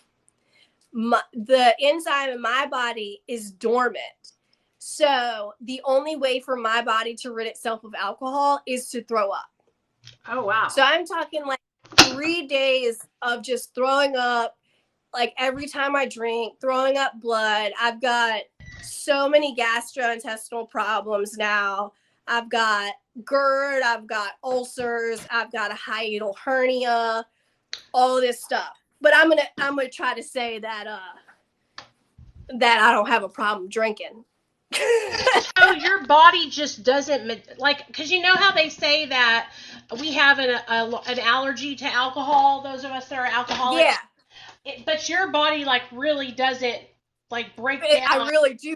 The enzyme in my body is dormant. So the only way for my body to rid itself of alcohol is to throw up. Oh, wow. So I'm talking like 3 days of just throwing up, like every time I drink, throwing up blood. I've got so many gastrointestinal problems now. I've got GERD, I've got ulcers, I've got a hiatal hernia, all this stuff. But I'm gonna try to say that I don't have a problem drinking. So your body just doesn't, like, because you know how they say that we have an allergy to alcohol, those of us that are alcoholics? Yeah. But your body, like, really doesn't, like, break down. I really do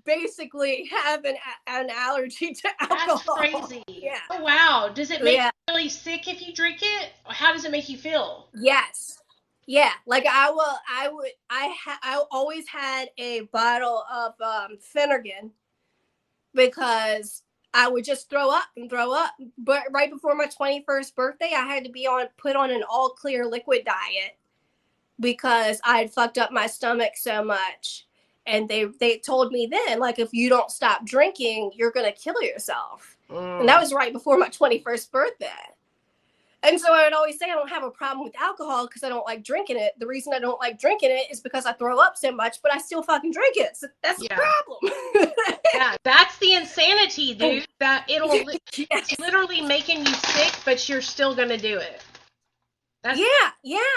basically have an allergy to alcohol. That's crazy. Yeah. Oh, wow. Does it make you really sick if you drink it? Or how does it make you feel? Yes. Yeah, like I always had a bottle of Finnegan because I would just throw up and throw up. But right before my 21st birthday, I had to put on an all clear liquid diet because I had fucked up my stomach so much. And they told me then, like, if you don't stop drinking, you're gonna kill yourself. And that was right before my 21st birthday. And so I would always say I don't have a problem with alcohol because I don't like drinking it. The reason I don't like drinking it is because I throw up so much, but I still fucking drink it. So that's the problem. Yeah, that's the insanity, dude. That it's literally making you sick, but you're still gonna do it. Yeah.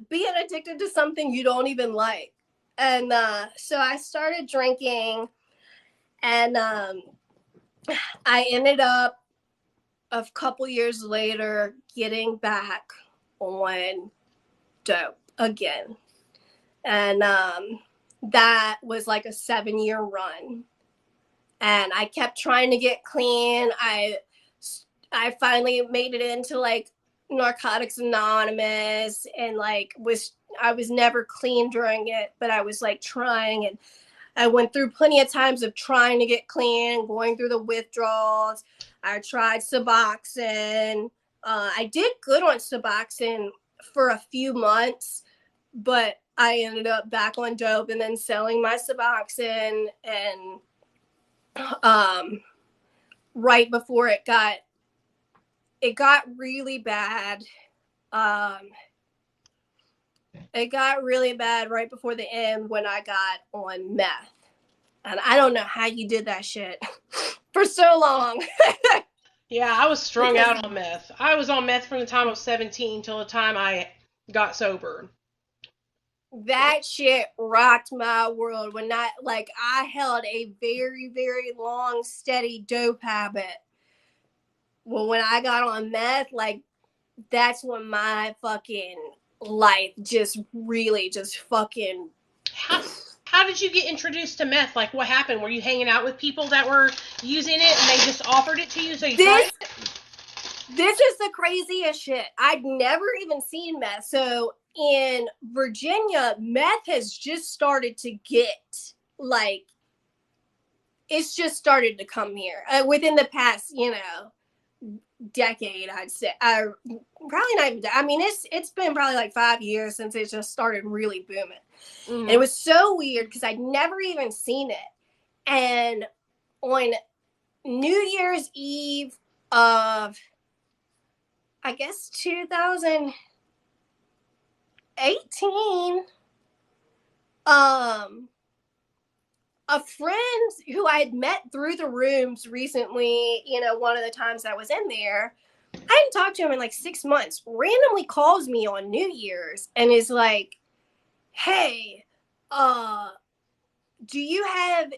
Being addicted to something you don't even like. And so I started drinking, and I ended up a couple years later getting back on dope again. And that was like a 7-year run. And I kept trying to get clean. I finally made it into like Narcotics Anonymous, and like I was never clean during it, but I was like trying, and I went through plenty of times of trying to get clean, going through the withdrawals. I tried Suboxone. I did good on Suboxone for a few months, but I ended up back on dope and then selling my Suboxone. And right before it got really bad. It got really bad right before the end when I got on meth. And I don't know how you did that shit for so long. Yeah, I was strung out on meth. I was on meth from the time I was 17 till the time I got sober. That shit rocked my world when I held a very, very long, steady dope habit. Well, when I got on meth, like, that's when my fucking life just really just fucking... How did you get introduced to meth? Like, what happened? Were you hanging out with people that were using it and they just offered it to you so you tried it? This is the craziest shit. I'd never even seen meth. So in Virginia, meth has just started to get, like, it's just started to come here within the past, decade, I'd say. Probably not even, I mean, it's been probably like 5 years since it just started really booming. Mm-hmm. And it was so weird because I'd never even seen it. And on New Year's Eve of, I guess, 2018, a friend who I had met through the rooms recently, one of the times I was in there, I hadn't talked to him in like 6 months, randomly calls me on New Year's and is like, hey, do you have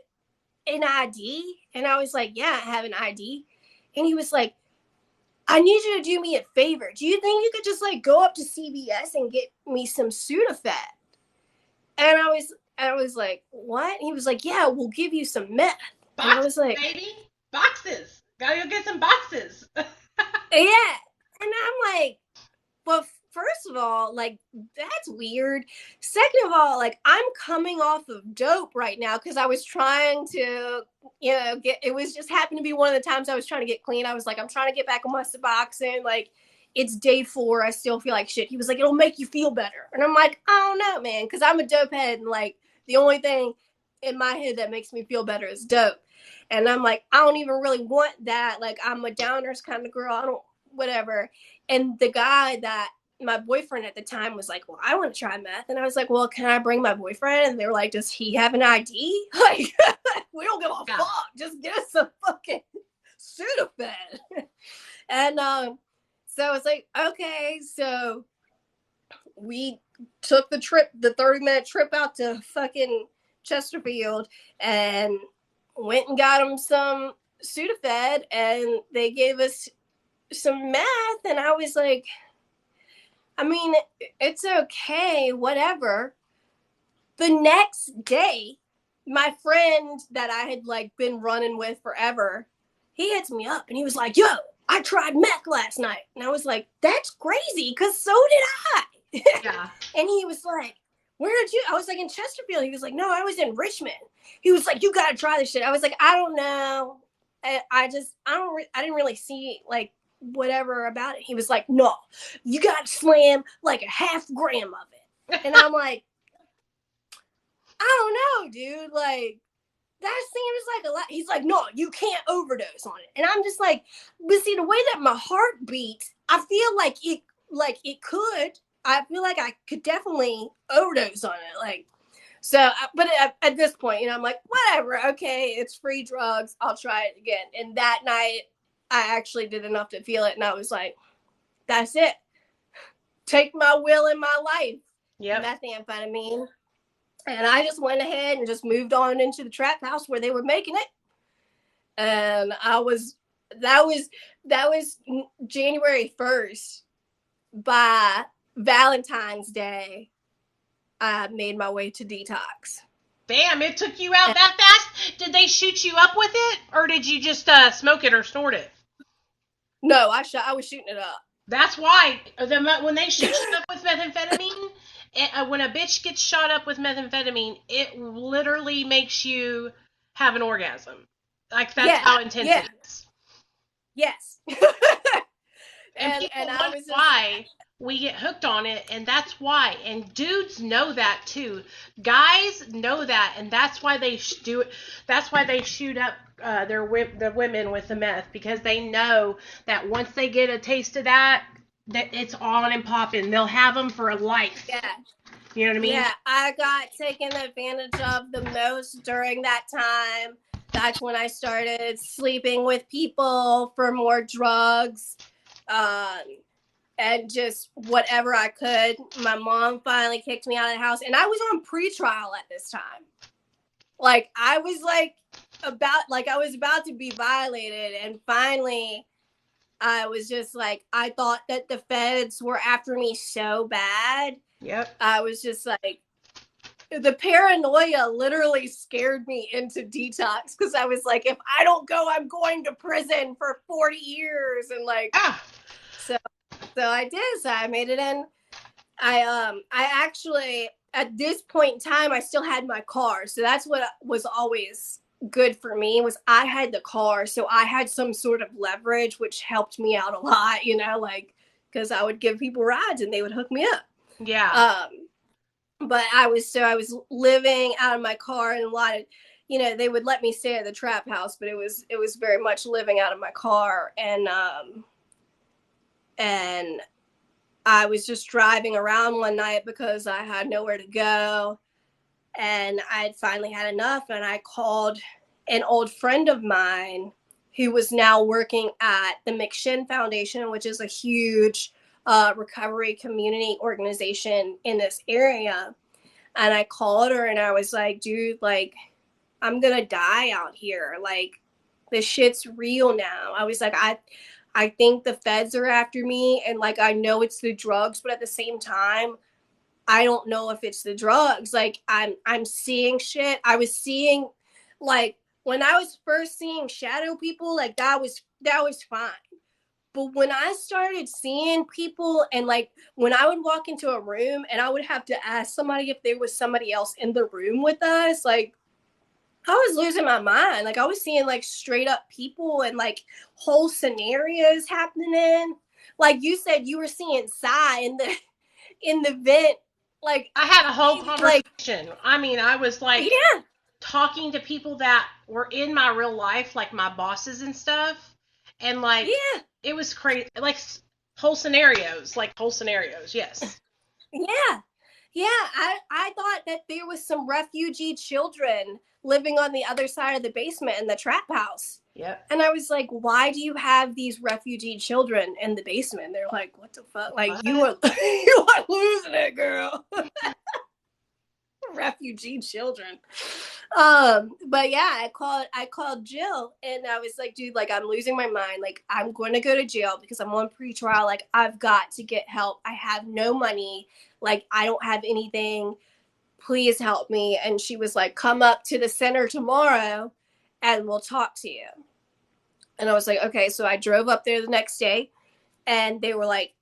an ID? And I was like, yeah, I have an ID. And he was like, I need you to do me a favor. Do you think you could just like go up to CVS and get me some Sudafed? And I was like, what? And he was like, yeah, we'll give you some meth. Boxes, and I was like, baby, boxes. Gotta go get some boxes. Yeah. And I'm like, well, first of all, like, that's weird. Second of all, like, I'm coming off of dope right now because I was trying to, it was just happened to be one of the times I was trying to get clean. I was like, I'm trying to get back on my Suboxone. Like, it's day 4. I still feel like shit. He was like, it'll make you feel better. And I'm like, I don't know, man, because I'm a dope head. And, like, the only thing in my head that makes me feel better is dope. And I'm like, I don't even really want that. Like, I'm a downers kind of girl. I don't, whatever. And the guy that my boyfriend at the time was like, well, I want to try meth. And I was like, well, can I bring my boyfriend? And they were like, does he have an ID? Like, we don't give a fuck. Just get us some fucking Sudafed. And so I was like, okay. So we took the 30-minute trip out to fucking Chesterfield and went and got him some Sudafed, and they gave us some meth. And I was like, I mean, it's okay, whatever. The next day, my friend that I had, like, been running with forever, he hits me up and he was like, yo, I tried meth last night. And I was like, that's crazy, because so did I. Yeah. And he was like, where did you? I was like, in Chesterfield. He was like, no, I was in Richmond. He was like, you got to try this shit. I was like, I don't know. I didn't really see, like, whatever about it. He was like, no, you got to slam like a half gram of it. And I'm like, I don't know, dude. Like, that seems like a lot. He's like, no, you can't overdose on it. And I'm just like, but see, the way that my heart beats, I feel like it could. I feel like I could definitely overdose on it. Like, so, but at this point, I'm like, whatever. Okay, it's free drugs. I'll try it again. And that night, I actually did enough to feel it. And I was like, that's it. Take my will in my life. Yep. Methamphetamine. And I just went ahead and just moved on into the trap house where they were making it. And that was January 1st. By Valentine's Day, I made my way to detox. Damn, it took you out that fast? Did they shoot you up with it? Or did you just smoke it or snort it? No, I was shooting it up. That's why. When they shoot you up with methamphetamine, when a bitch gets shot up with methamphetamine, it literally makes you have an orgasm. Like, that's how intense it is. Yes. And people wonder why we get hooked on it, and that's why. And dudes know that too. Guys know that, and that's why they do it. That's why they shoot up the women with the meth, because they know that once they get a taste of that it's on and popping. They'll have them for a life. Yeah. You know what I mean? Yeah, I got taken advantage of the most during that time. That's when I started sleeping with people for more drugs. And just whatever I could. My mom finally kicked me out of the house, and I was on pretrial at this time. Like, I was about to be violated, and finally I was just like, I thought that the feds were after me so bad. Yep. I was just like, the paranoia literally scared me into detox, because I was like, if I don't go, I'm going to prison for 40 years. And like, So I did. So I made it in. I actually, at this point in time, I still had my car. So that's what was always good for me, was I had the car. So I had some sort of leverage, which helped me out a lot, like, because I would give people rides and they would hook me up. Yeah. But I was living out of my car, and a lot of, they would let me stay at the trap house, but it was very much living out of my car. And I was just driving around one night because I had nowhere to go, and I had finally had enough. And I called an old friend of mine who was now working at the McShin Foundation, which is a huge recovery community organization in this area. And I called her and I was like, dude, like, I'm going to die out here. Like, this shit's real now. I was like, I think the feds are after me, and like, I know it's the drugs, but at the same time, I don't know if it's the drugs. Like, I'm seeing shit. I was seeing, like, when I was first seeing shadow people, like, that was fine. But when I started seeing people, and like when I would walk into a room and I would have to ask somebody if there was somebody else in the room with us, like I was losing my mind. Like I was seeing like straight up people and like whole scenarios happening. Like you said, you were seeing Psy in the vent. Like I had a whole like conversation. I mean, I was like yeah, talking to people that were in my real life, like my bosses and stuff, and like yeah, it was crazy. Like whole scenarios, Yes. yeah. Yeah, I thought that there was some refugee children living on the other side of the basement in the trap house. Yep. And I was like, why do you have these refugee children in the basement? They're like, what the fuck? Like What? you are you are losing it, girl. Refugee children. But yeah, I called Jill and I was like, dude, like I'm losing my mind. Like I'm going to go to jail because I'm on pretrial. Like I've got to get help. I have no money. Like I don't have anything. Please help me. And she was like, come up to the center tomorrow and we'll talk to you. And I was like, okay. So I drove up there the next day and they were like,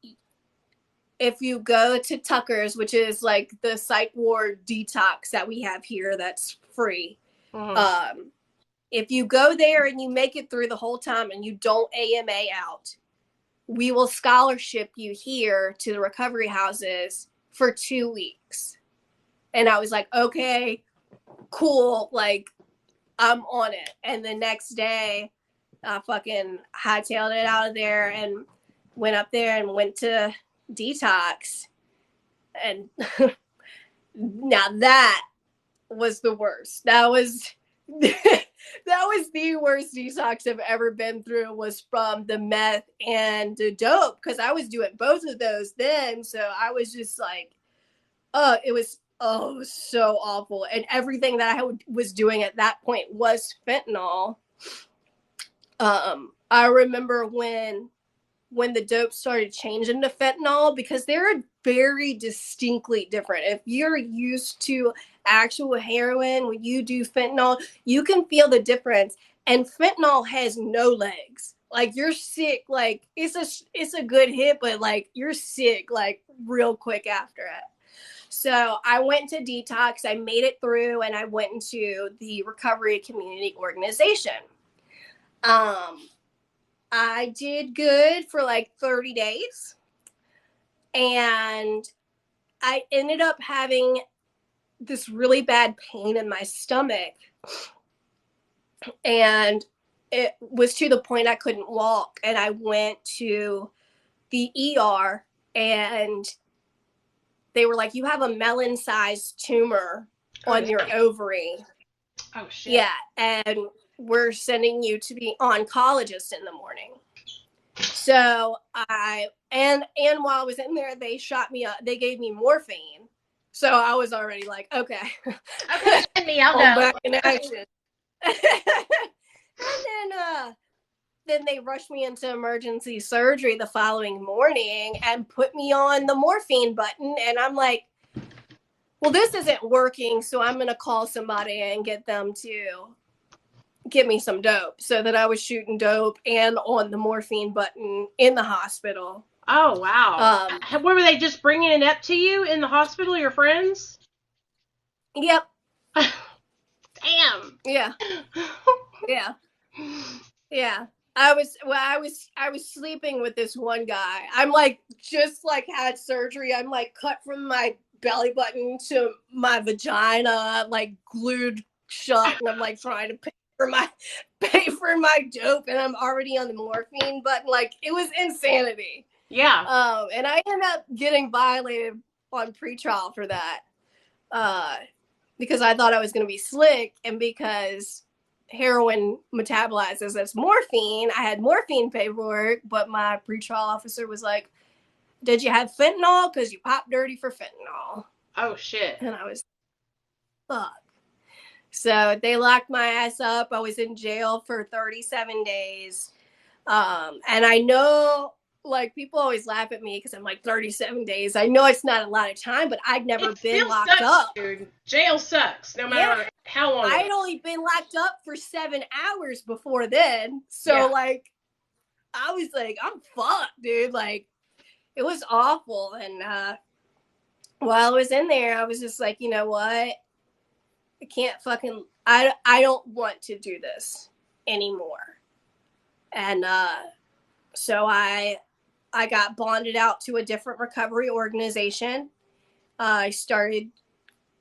if you go to Tucker's, which is like the psych ward detox that we have here that's free, if you go there and you make it through the whole time and you don't AMA out, we will scholarship you here to the recovery houses for 2 weeks. And I was like, okay, cool. Like, I'm on it. And the next day, I fucking hightailed it out of there and went up there and went to detox. And now that was the worst. That was that was the worst detox I've ever been through, was from the meth and the dope, because I was doing both of those then. So I was just like, it was so awful. And everything that I was doing at that point was fentanyl. I remember when the dope started changing to fentanyl, because they're very distinctly different. If you're used to actual heroin, when you do fentanyl, you can feel the difference. And fentanyl has no legs. Like you're sick, like it's a good hit, but like you're sick like real quick after it. So I went to detox, I made it through, and I went into the recovery community organization. I did good for like 30 days. And I ended up having this really bad pain in my stomach. And it was to the point I couldn't walk. And I went to the ER and they were like, you have a melon-sized tumor on your ovary. Oh, shit. Yeah. And we're sending you to the oncologist in the morning. So and while I was in there, they shot me up. They gave me morphine. So I was already like, okay. Okay, send me, I'll go. Back in action. And then they rushed me into emergency surgery the following morning and put me on the morphine button. And I'm like, well, this isn't working, so I'm going to call somebody and get them to give me some dope. So that I was shooting dope and on the morphine button in the hospital. Oh, wow. Were they just bringing it up to you in the hospital, your friends? Yep. Damn. Yeah. Yeah. Yeah. I was sleeping with this one guy. I'm like, just like had surgery. I'm like cut from my belly button to my vagina, like glued shut. And I'm like trying to pay for my dope. And I'm already on the morphine button. Like it was insanity. Yeah. And I ended up getting violated on pretrial for that. Because I thought I was going to be slick, and because heroin metabolizes as morphine, I had morphine paperwork, but my pretrial officer was like, did you have fentanyl? Because you popped dirty for fentanyl. Oh, shit. And I was, fuck. So they locked my ass up. I was in jail for 37 days. And I know, like, people always laugh at me because I'm like 37 days. I know it's not a lot of time, but I'd never been locked up. Dude. Jail sucks, no matter how long. I'd only been locked up for 7 hours before then. So, like, I was like, I'm fucked, dude. Like, it was awful. And while I was in there, I was just like, you know what? I can't fucking, I don't want to do this anymore. And so I got bonded out to a different recovery organization. I started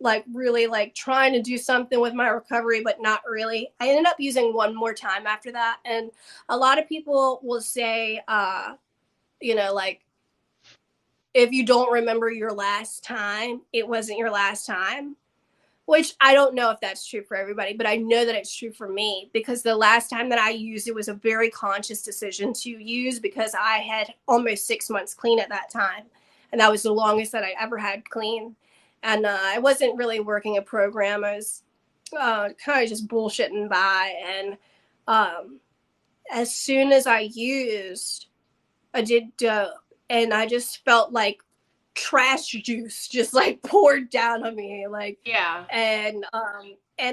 like really like trying to do something with my recovery, but not really. I ended up using one more time after that. And a lot of people will say, you know, like, if you don't remember your last time, it wasn't your last time, which I don't know if that's true for everybody, but I know that it's true for me because the last time that I used it was a very conscious decision to use because I had almost 6 months clean at that time. And that was the longest that I ever had clean. And I wasn't really working a program. I was kind of just bullshitting by. And as soon as I used, I did dope. And I just felt like trash juice just like poured down on me, like, Yeah. and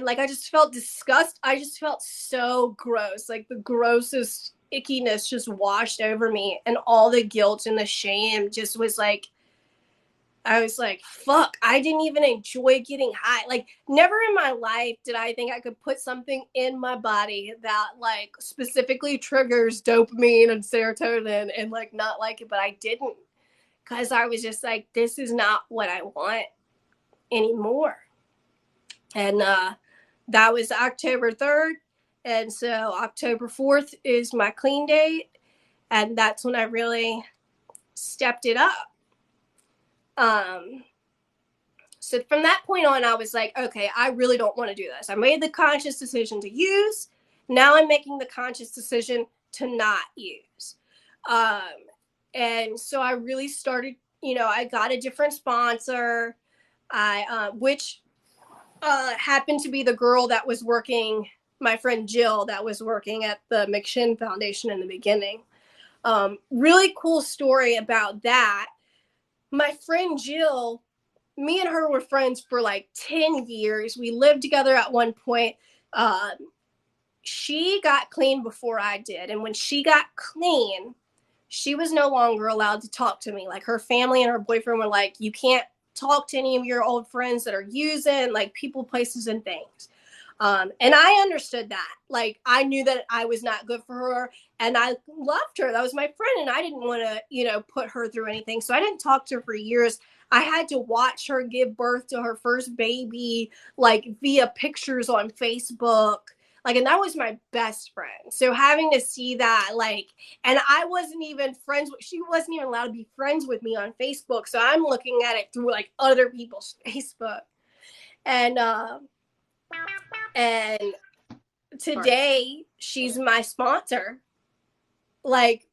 like I just felt disgust. I just felt so gross, like the grossest ickiness just washed over me, and all the guilt and the shame just was like, I was like, fuck, I didn't even enjoy getting high. Like, never in my life did I think I could put something in my body that, like, specifically triggers dopamine and serotonin and, like, not like it, but I didn't. Because I was just like, this is not what I want anymore. And that was October 3rd. And so October 4th is my clean date. And that's when I really stepped it up. So from that point on, I was like, okay, I really don't want to do this. I made the conscious decision to use. Now I'm making the conscious decision to not use. And so I really started, you know, I got a different sponsor, which happened to be the girl that was working, my friend Jill, that was working at the McShin Foundation in the beginning. Really cool story about that. My friend Jill, me and her were friends for like 10 years. We lived together at one point. She got clean before I did. And when she got clean, she was no longer allowed to talk to me. Like, her family and her boyfriend were like, you can't talk to any of your old friends that are using, like, people, places, and things. And I understood that. Like, I knew that I was not good for her, and I loved her. That was my friend, and I didn't want to, you know, put her through anything. So I didn't talk to her for years. I had to watch her give birth to her first baby, like, via pictures on Facebook. Like, and that was my best friend. So having to see that, like, and I wasn't even friends with, she wasn't even allowed to be friends with me on Facebook. So I'm looking at it through, like, other people's Facebook. And today she's my sponsor. Like,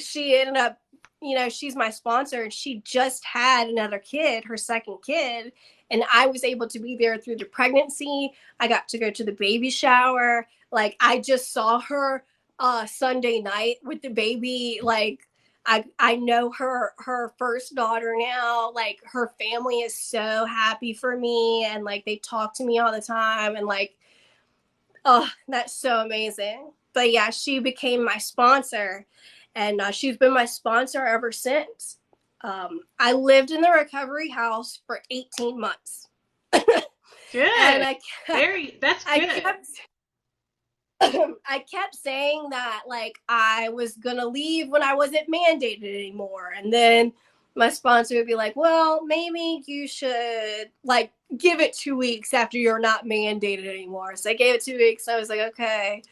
she ended up, you know, she's my sponsor, and she just had another kid, her second kid. And I was able to be there through the pregnancy. I got to go to the baby shower. Like, I just saw her Sunday night with the baby. Like, I know her first daughter now. Like, her family is so happy for me, and like they talk to me all the time, and like, oh, that's so amazing. But yeah, she became my sponsor, and she's been my sponsor ever since. I lived in the recovery house for 18 months. Good. And That's good. I kept saying that, like, I was gonna leave when I wasn't mandated anymore. And then my sponsor would be like, well, maybe you should, like, give it 2 weeks after you're not mandated anymore. So I gave it 2 weeks. I was like, okay,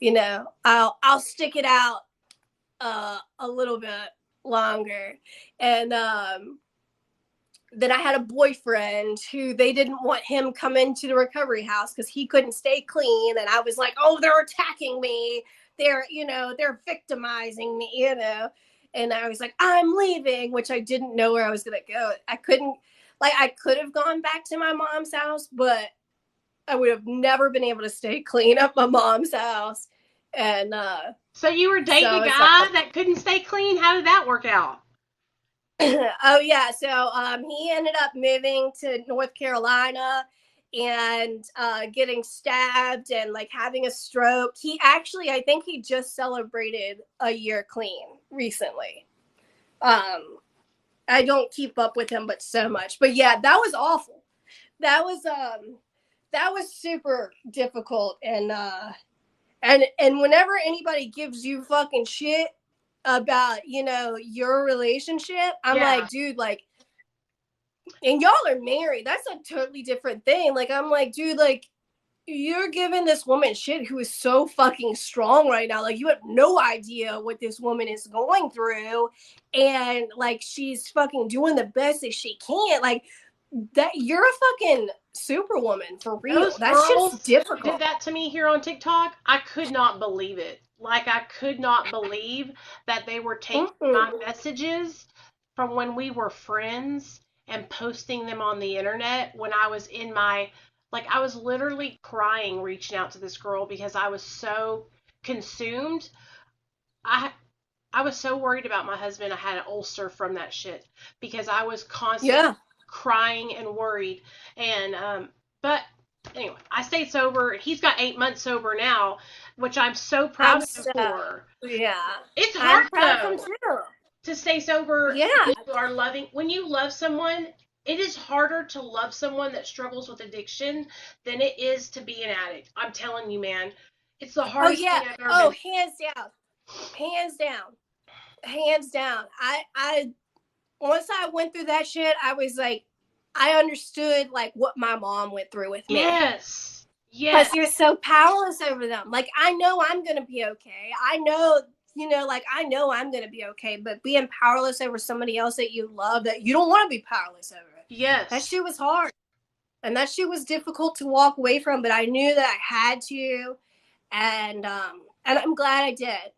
you know, I'll stick it out a little bit longer. And then I had a boyfriend who, they didn't want him coming to the recovery house because he couldn't stay clean. And I was like, oh, they're attacking me. They're, you know, they're victimizing me, you know. And I was like, I'm leaving, which I didn't know where I was going to go. I couldn't, like, I could have gone back to my mom's house, but I would have never been able to stay clean at my mom's house. And so you were dating a guy that couldn't stay clean? How did that work out? Oh yeah, so he ended up moving to North Carolina, and getting stabbed and like having a stroke. He actually, I think he just celebrated a year clean recently. I don't keep up with him, but so much. But yeah, that was awful. That was super difficult. And whenever anybody gives you fucking shit about, you know, your relationship, I'm like, dude, like, and y'all are married. That's a totally different thing. Like, I'm like, dude, like, you're giving this woman shit who is so fucking strong right now. Like, you have no idea what this woman is going through. And, like, she's fucking doing the best that she can. Like, that you're a fucking superwoman for real. Those That's girls just difficult. who did that to me here on TikTok, I could not believe it. Like, I could not believe that they were taking my messages from when we were friends and posting them on the internet when I was in my, like, I was literally crying reaching out to this girl because I was so consumed. I I was so worried about my husband. I had an ulcer from that shit because I was constantly crying and worried. And but anyway, I stayed sober. He's got 8 months sober now, which I'm so proud of him for. Yeah, It's hard though too. to stay sober. Yeah, When you are loving. When you love someone, it is harder to love someone that struggles with addiction than it is to be an addict. I'm telling you, man. It's the hardest thing I've ever been. hands down. Hands down. Hands down. I once I went through that shit, I was like, I understood like what my mom went through with me. Yes. Yes. Because you're so powerless over them. Like, I know I'm gonna be okay. I know, you know, like I know I'm gonna be okay, but being powerless over somebody else that you love, that you don't want to be powerless over. Yes. That shit was hard. And that shit was difficult to walk away from, but I knew that I had to. And I'm glad I did.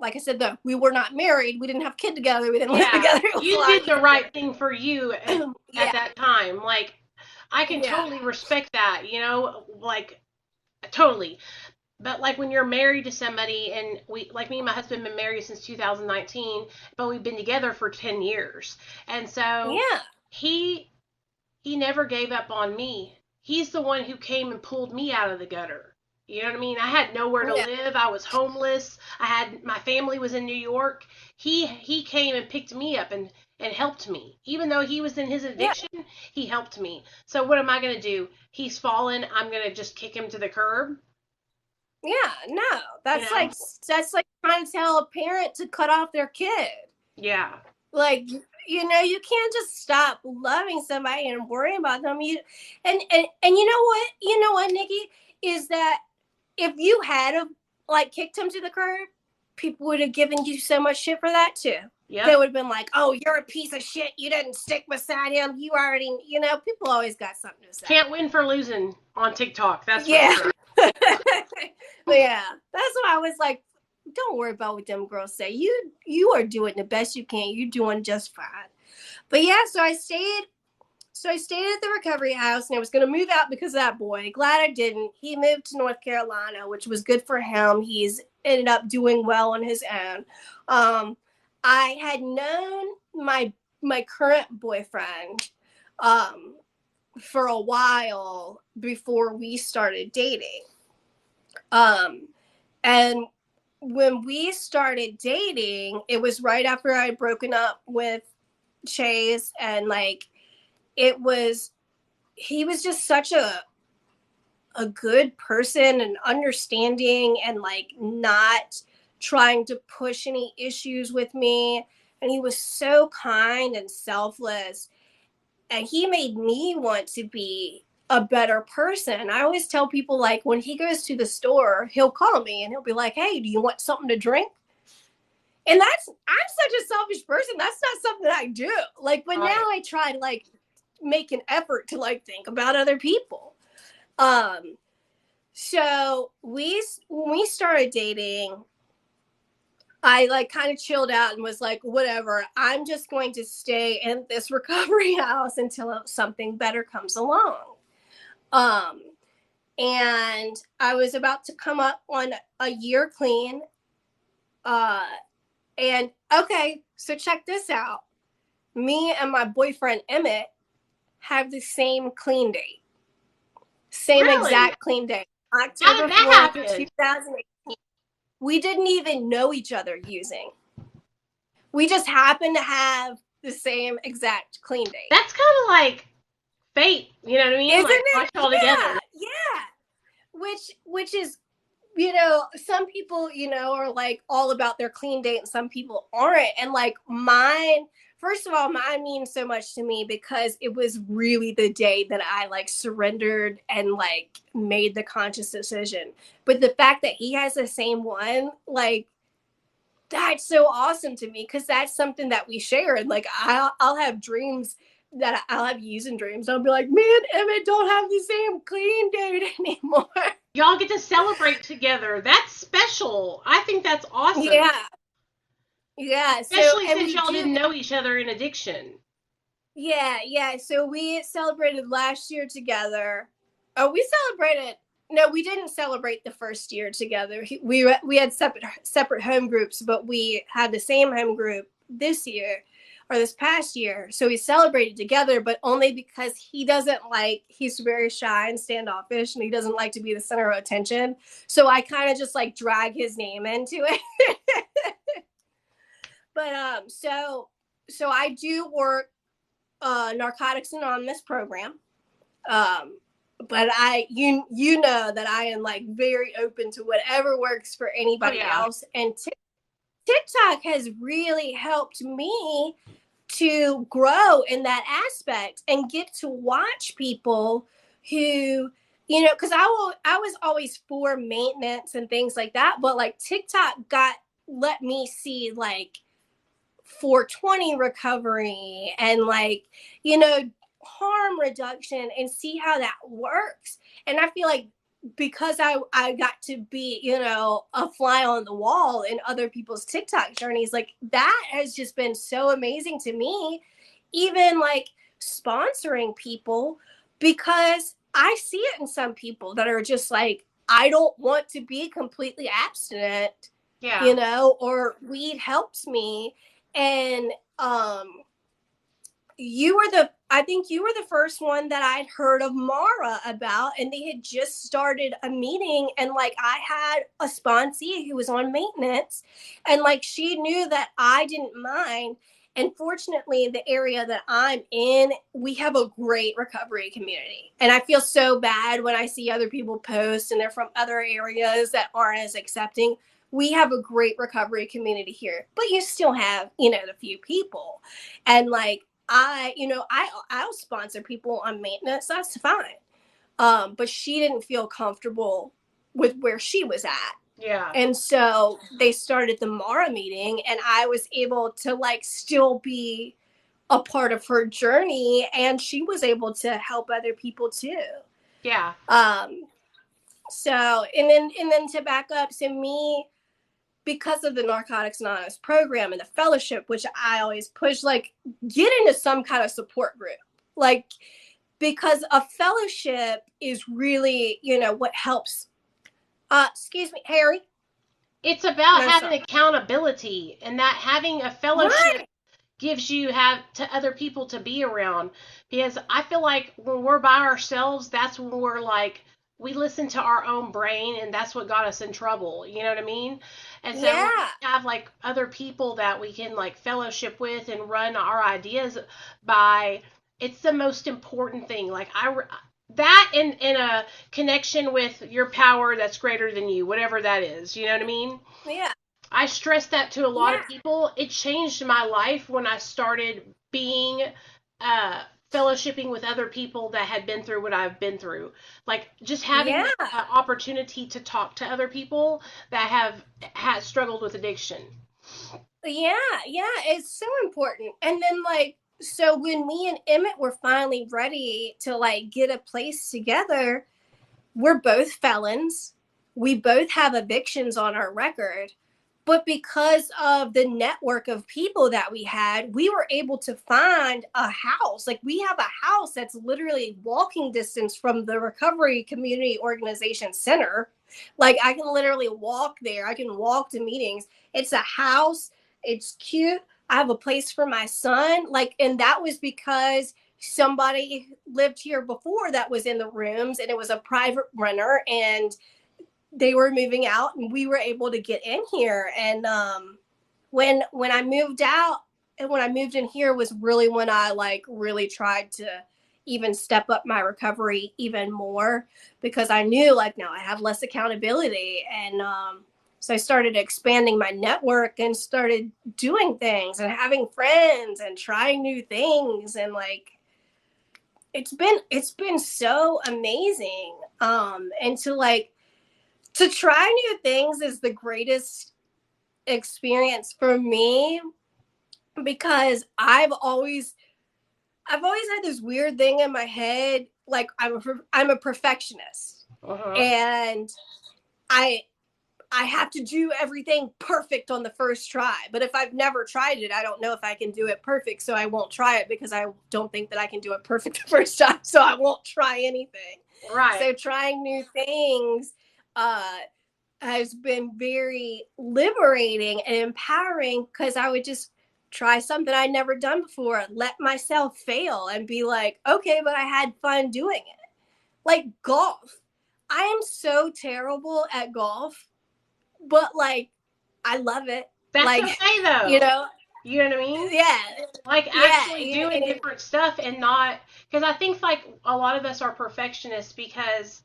Like I said, though, we were not married. We didn't have a kid together. We didn't live together. You did the right thing for you at that time. Like, I can totally respect that, you know, like, totally. But, like, when you're married to somebody, and we, like me and my husband, been married since 2019, but we've been together for 10 years. And so, he never gave up on me. He's the one who came and pulled me out of the gutter. You know what I mean? I had nowhere to live. I was homeless. My family was in New York. He came and picked me up and helped me. Even though he was in his addiction, he helped me. So what am I going to do? He's fallen. I'm going to just kick him to the curb? Yeah, no. That's like trying to tell a parent to cut off their kid. Yeah. Like, you know, you can't just stop loving somebody and worrying about them. And you know what, Nikki, is that if you had like kicked him to the curb, people would have given you so much shit for that too. Yeah. They would have been like, "Oh, you're a piece of shit. You didn't stick beside him. You already, you know." People always got something to say. Can't win for losing on TikTok. That's for sure. Yeah, that's why I was like, don't worry about what them girls say. You are doing the best you can. You're doing just fine. But yeah, so I stayed at the recovery house, and I was going to move out because of that boy. Glad I didn't. He moved to North Carolina, which was good for him. He's ended up doing well on his own. I had known my current boyfriend for a while before we started dating. And when we started dating, it was right after I had broken up with Chase, and like he was just such a good person and understanding, and like not trying to push any issues with me. And he was so kind and selfless, and he made me want to be a better person. I always tell people, like, when he goes to the store, he'll call me and he'll be like, "Hey, do you want something to drink?" And I'm such a selfish person. That's not something I do. Like, but now I try to like make an effort to like think about other people. So when we started dating, I like kind of chilled out and was like, whatever, I'm just going to stay in this recovery house until something better comes along. And I was about to come up on a year clean. And okay, so check this out. Me and my boyfriend Emmett have the same clean date. Same Really? exact clean date. How did October that 4th, happen? 2008. We didn't even know each other using. We just happened to have the same exact clean date. That's kind of like fate. You know what I mean? Isn't Like it? brought you all together. Yeah, yeah. Which is, some people, are like all about their clean date and some people aren't. And like mine, first of all, mine means so much to me because it was really the day that I like surrendered and like made the conscious decision. But the fact that he has the same one, like, that's so awesome to me because that's something that we share. And like I'll have dreams that I'll have using dreams. I'll be like, me and Emmett don't have the same clean date anymore. Y'all get to celebrate together. That's special. I think that's awesome. Yeah. Yeah. So, Especially and since we y'all do. didn't know each other in addiction. Yeah. Yeah. So we celebrated last year together. Oh, we celebrated. No, we didn't celebrate the first year together. We had separate home groups, but we had the same home group this year or this past year. So we celebrated together, but only because he's very shy and standoffish and he doesn't like to be the center of attention. So I kind of just like drag his name into it. But so I do work Narcotics Anonymous program. But you know that I am like very open to whatever works for Oh anybody yeah. else. And TikTok has really helped me to grow in that aspect and get to watch people who, because I was always for maintenance and things like that, but like TikTok let me see like 420 recovery and like, harm reduction and see how that works. And I feel like because I got to be, a fly on the wall in other people's TikTok journeys, like that has just been so amazing to me, even like sponsoring people, because I see it in some people that are just like, I don't want to be completely abstinent, Yeah. or weed helps me. And I think you were the first one that I'd heard of Mara about, and they had just started a meeting, and like I had a sponsee who was on maintenance, and like she knew that I didn't mind. And fortunately, the area that I'm in, we have a great recovery community. And I feel so bad when I see other people post and they're from other areas that aren't as accepting. We have a great recovery community here, but you still have, the few people. And like, I'll sponsor people on maintenance. That's fine. But she didn't feel comfortable with where she was at. Yeah. And so they started the Mara meeting, and I was able to like still be a part of her journey, and she was able to help other people too. Yeah. So and then to back up, so me, because of the Narcotics Anonymous program and the fellowship, which I always push, like get into some kind of support group, like, because a fellowship is really, what helps. Excuse me, Harry. It's about No, having sorry. accountability, and that having a fellowship Right. gives you have to other people to be around, because I feel like when we're by ourselves, that's when we're like we listen to our own brain, and that's what got us in trouble. You know what I mean? And so when we Yeah. have like other people that we can like fellowship with and run our ideas by, it's the most important thing. Like that in a connection with your power that's greater than you, whatever that is. You know what I mean? Yeah. I stress that to a lot of Yeah. people. It changed my life when I started being fellowshipping with other people that had been through what I've been through. Like just having Yeah. the opportunity to talk to other people that have struggled with addiction. Yeah. Yeah. It's so important. And then like, so when me and Emmett were finally ready to like get a place together, we're both felons. We both have evictions on our record. But because of the network of people that we had, we were able to find a house. Like we have a house that's literally walking distance from the Recovery Community Organization Center. Like I can literally walk there. I can walk to meetings. It's a house. It's cute. I have a place for my son. Like, and that was because somebody lived here before that was in the rooms, and it was a private renter, and they were moving out, and we were able to get in here. And when I moved out and when I moved in here was really when I like really tried to even step up my recovery even more, because I knew like now I have less accountability. And so I started expanding my network and started doing things and having friends and trying new things. And like it's been so amazing. And to try new things is the greatest experience for me, because I've always had this weird thing in my head, like I'm a perfectionist, and I I have to do everything perfect on the first try. But if I've never tried it, I don't know if I can do it perfect, so I won't try it, because I don't think that I can do it perfect the first time, so I won't try anything. Right. So trying new things has been very liberating and empowering, because I would just try something I'd never done before, let myself fail and be like, okay, but I had fun doing it. Like golf. I am so terrible at golf, but like I love it. That's Like, okay though. you know, You know what I mean? yeah. Like Yeah. actually doing different stuff and not, because I think like a lot of us are perfectionists because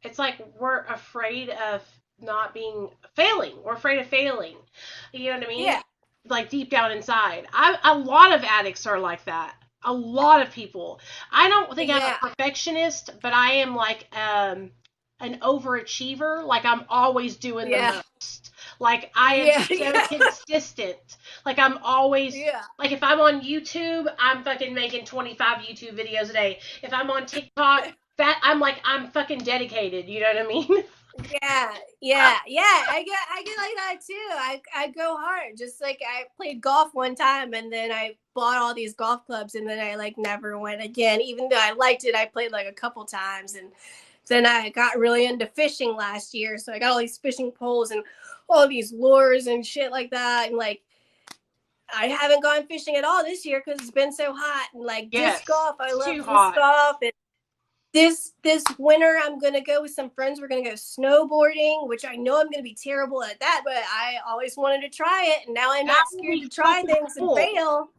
it's like we're afraid of not being failing. We're afraid of failing. You know what I mean? Yeah. Like deep down inside. A lot of addicts are like that. A lot of people. I don't think I'm a Yeah. perfectionist, but I am like an overachiever. Like I'm always doing the Yeah. most. Like I am Yeah. so Yeah. consistent. Like I'm always Yeah. like if I'm on YouTube, I'm fucking making 25 YouTube videos a day. If I'm on TikTok, that I'm fucking dedicated. You know what I mean? Yeah, yeah, yeah. I get like that too. I go hard. Just like I played golf one time, and then I bought all these golf clubs, and then I like never went again. Even though I liked it, I played like a couple times, and then I got really into fishing last year. So I got all these fishing poles and all these lures and shit like that. And like I haven't gone fishing at all this year because it's been so hot. And like disc Yes. golf, I It's love too disc hot. golf. And this winter I'm gonna go with some friends. We're gonna go snowboarding, which I know I'm gonna be terrible at that, but I always wanted to try it, and now I'm That not would scared be to try fucking things and cool. fail.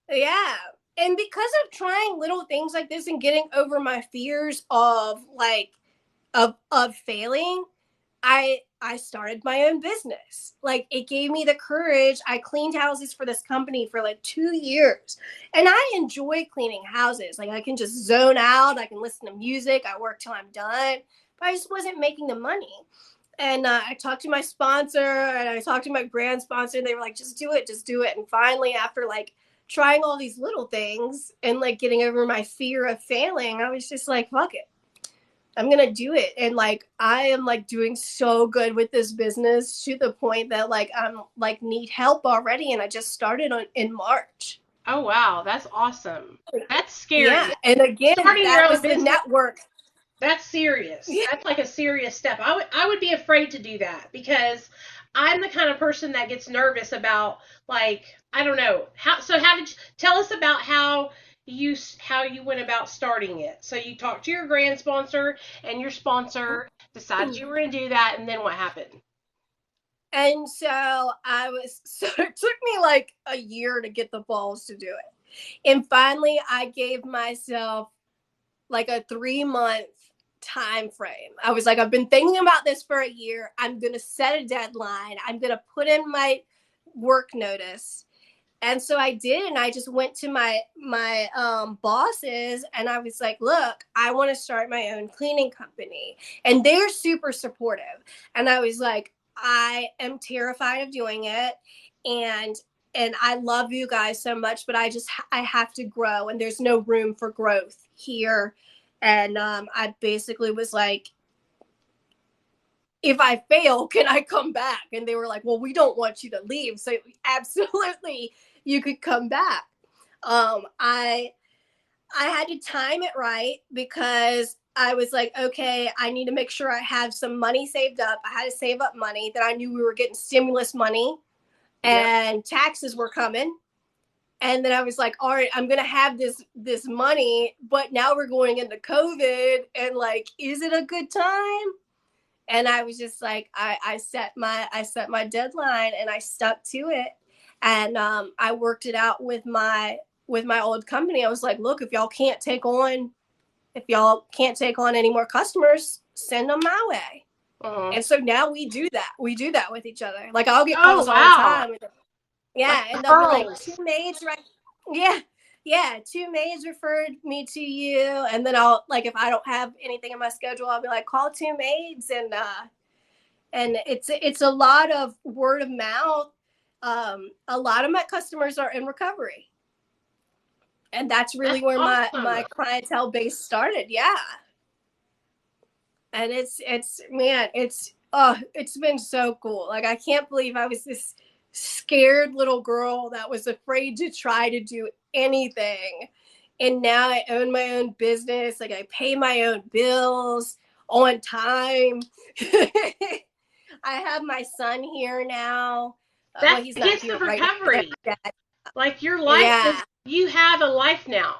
Yeah. And because of trying little things like this and getting over my fears of like of failing, I started my own business. Like it gave me the courage. I cleaned houses for this company for like 2 years. And I enjoy cleaning houses. Like I can just zone out, I can listen to music, I work till I'm done. But I just wasn't making the money. And I talked to my sponsor and I talked to my brand sponsor, and they were like, just do it, just do it. And finally, after like trying all these little things and like getting over my fear of failing, I was just like, fuck it, I'm gonna do it. And like I am like doing so good with this business to the point that like I'm like need help already, and I just started in March. Oh wow, that's awesome. That's Yeah. scary. And again, Starting your that own was the business, network. that's serious. Yeah. That's like a serious step. I would be afraid to do that because I'm the kind of person that gets nervous about like I don't know. How did you tell us about how you went about starting it? So you talked to your grand sponsor and your sponsor decided you were going to do that, and then what happened? And so so it took me like a year to get the balls to do it. And finally I gave myself like a 3 month time frame. I was like, I've been thinking about this for a year. I'm going to set a deadline. I'm going to put in my work notice. And so I did, and I just went to my bosses, and I was like, "Look, I want to start my own cleaning company," and they're super supportive. And I was like, "I am terrified of doing it, and I love you guys so much, but I have to grow, and there's no room for growth here." And I basically was like, if I fail, can I come back? And they were like, well, we don't want you to leave. So absolutely you could come back. I had to time it right, because I was like, okay, I need to make sure I have some money saved up. I had to save up money that I knew we were getting stimulus money Yep. and taxes were coming. And then I was like, all right, I'm gonna have this money, but now we're going into COVID, and like, is it a good time? And I was just like, I set my deadline, and I stuck to it. And I worked it out with my old company. I was like, look, if y'all can't take on any more customers, send them my way. And so now we do that. We do that with each other. Like, I'll get calls all the time. Yeah, and they'll be like, two maids, right? Yeah, two maids referred me to you. And then I'll, like, if I don't have anything in my schedule, I'll be like, call two maids. And it's a lot of word of mouth. A lot of my customers are in recovery. And that's really where my clientele base started. Yeah. And it's been so cool. Like, I can't believe I was this scared little girl that was afraid to try to do anything. And now I own my own business. Like, I pay my own bills on time. I have my son here now. That's he's not here right recovery. Now. Like, your life, you have a life now.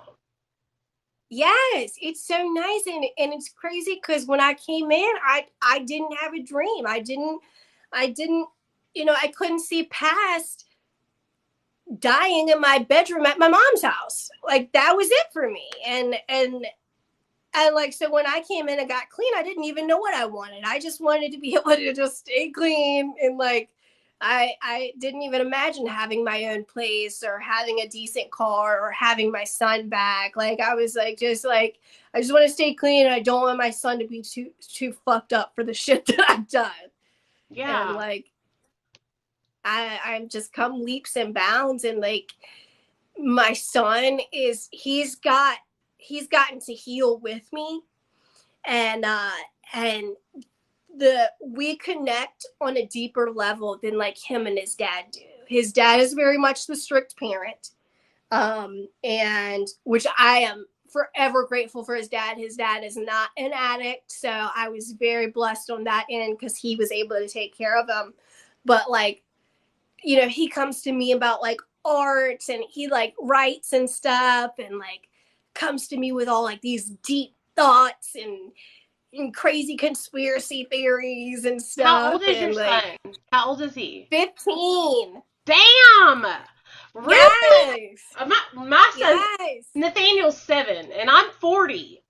Yes, it's so nice, and it's crazy because when I came in, I didn't have a dream. I didn't, I couldn't see past dying in my bedroom at my mom's house. Like, that was it for me. And like, so when I came in and got clean, I didn't even know what I wanted. I just wanted to be able to just stay clean, and like, I didn't even imagine having my own place or having a decent car or having my son back. Like, I was like, I just want to stay clean. And I don't want my son to be too fucked up for the shit that I've done. Yeah. And like, I'm just come leaps and bounds. And like, my son he's gotten to heal with me. And we connect on a deeper level than like him and his dad do. His dad is very much the strict parent, and which I am forever grateful for his dad. His dad is not an addict, so I was very blessed on that end because he was able to take care of him. But like, he comes to me about like art, and he like writes and stuff, and like comes to me with all like these deep thoughts and crazy conspiracy theories and stuff. How old is your son? How old is he? 15. Damn! Really? Yes. My son, Nathaniel's 7, and I'm 40.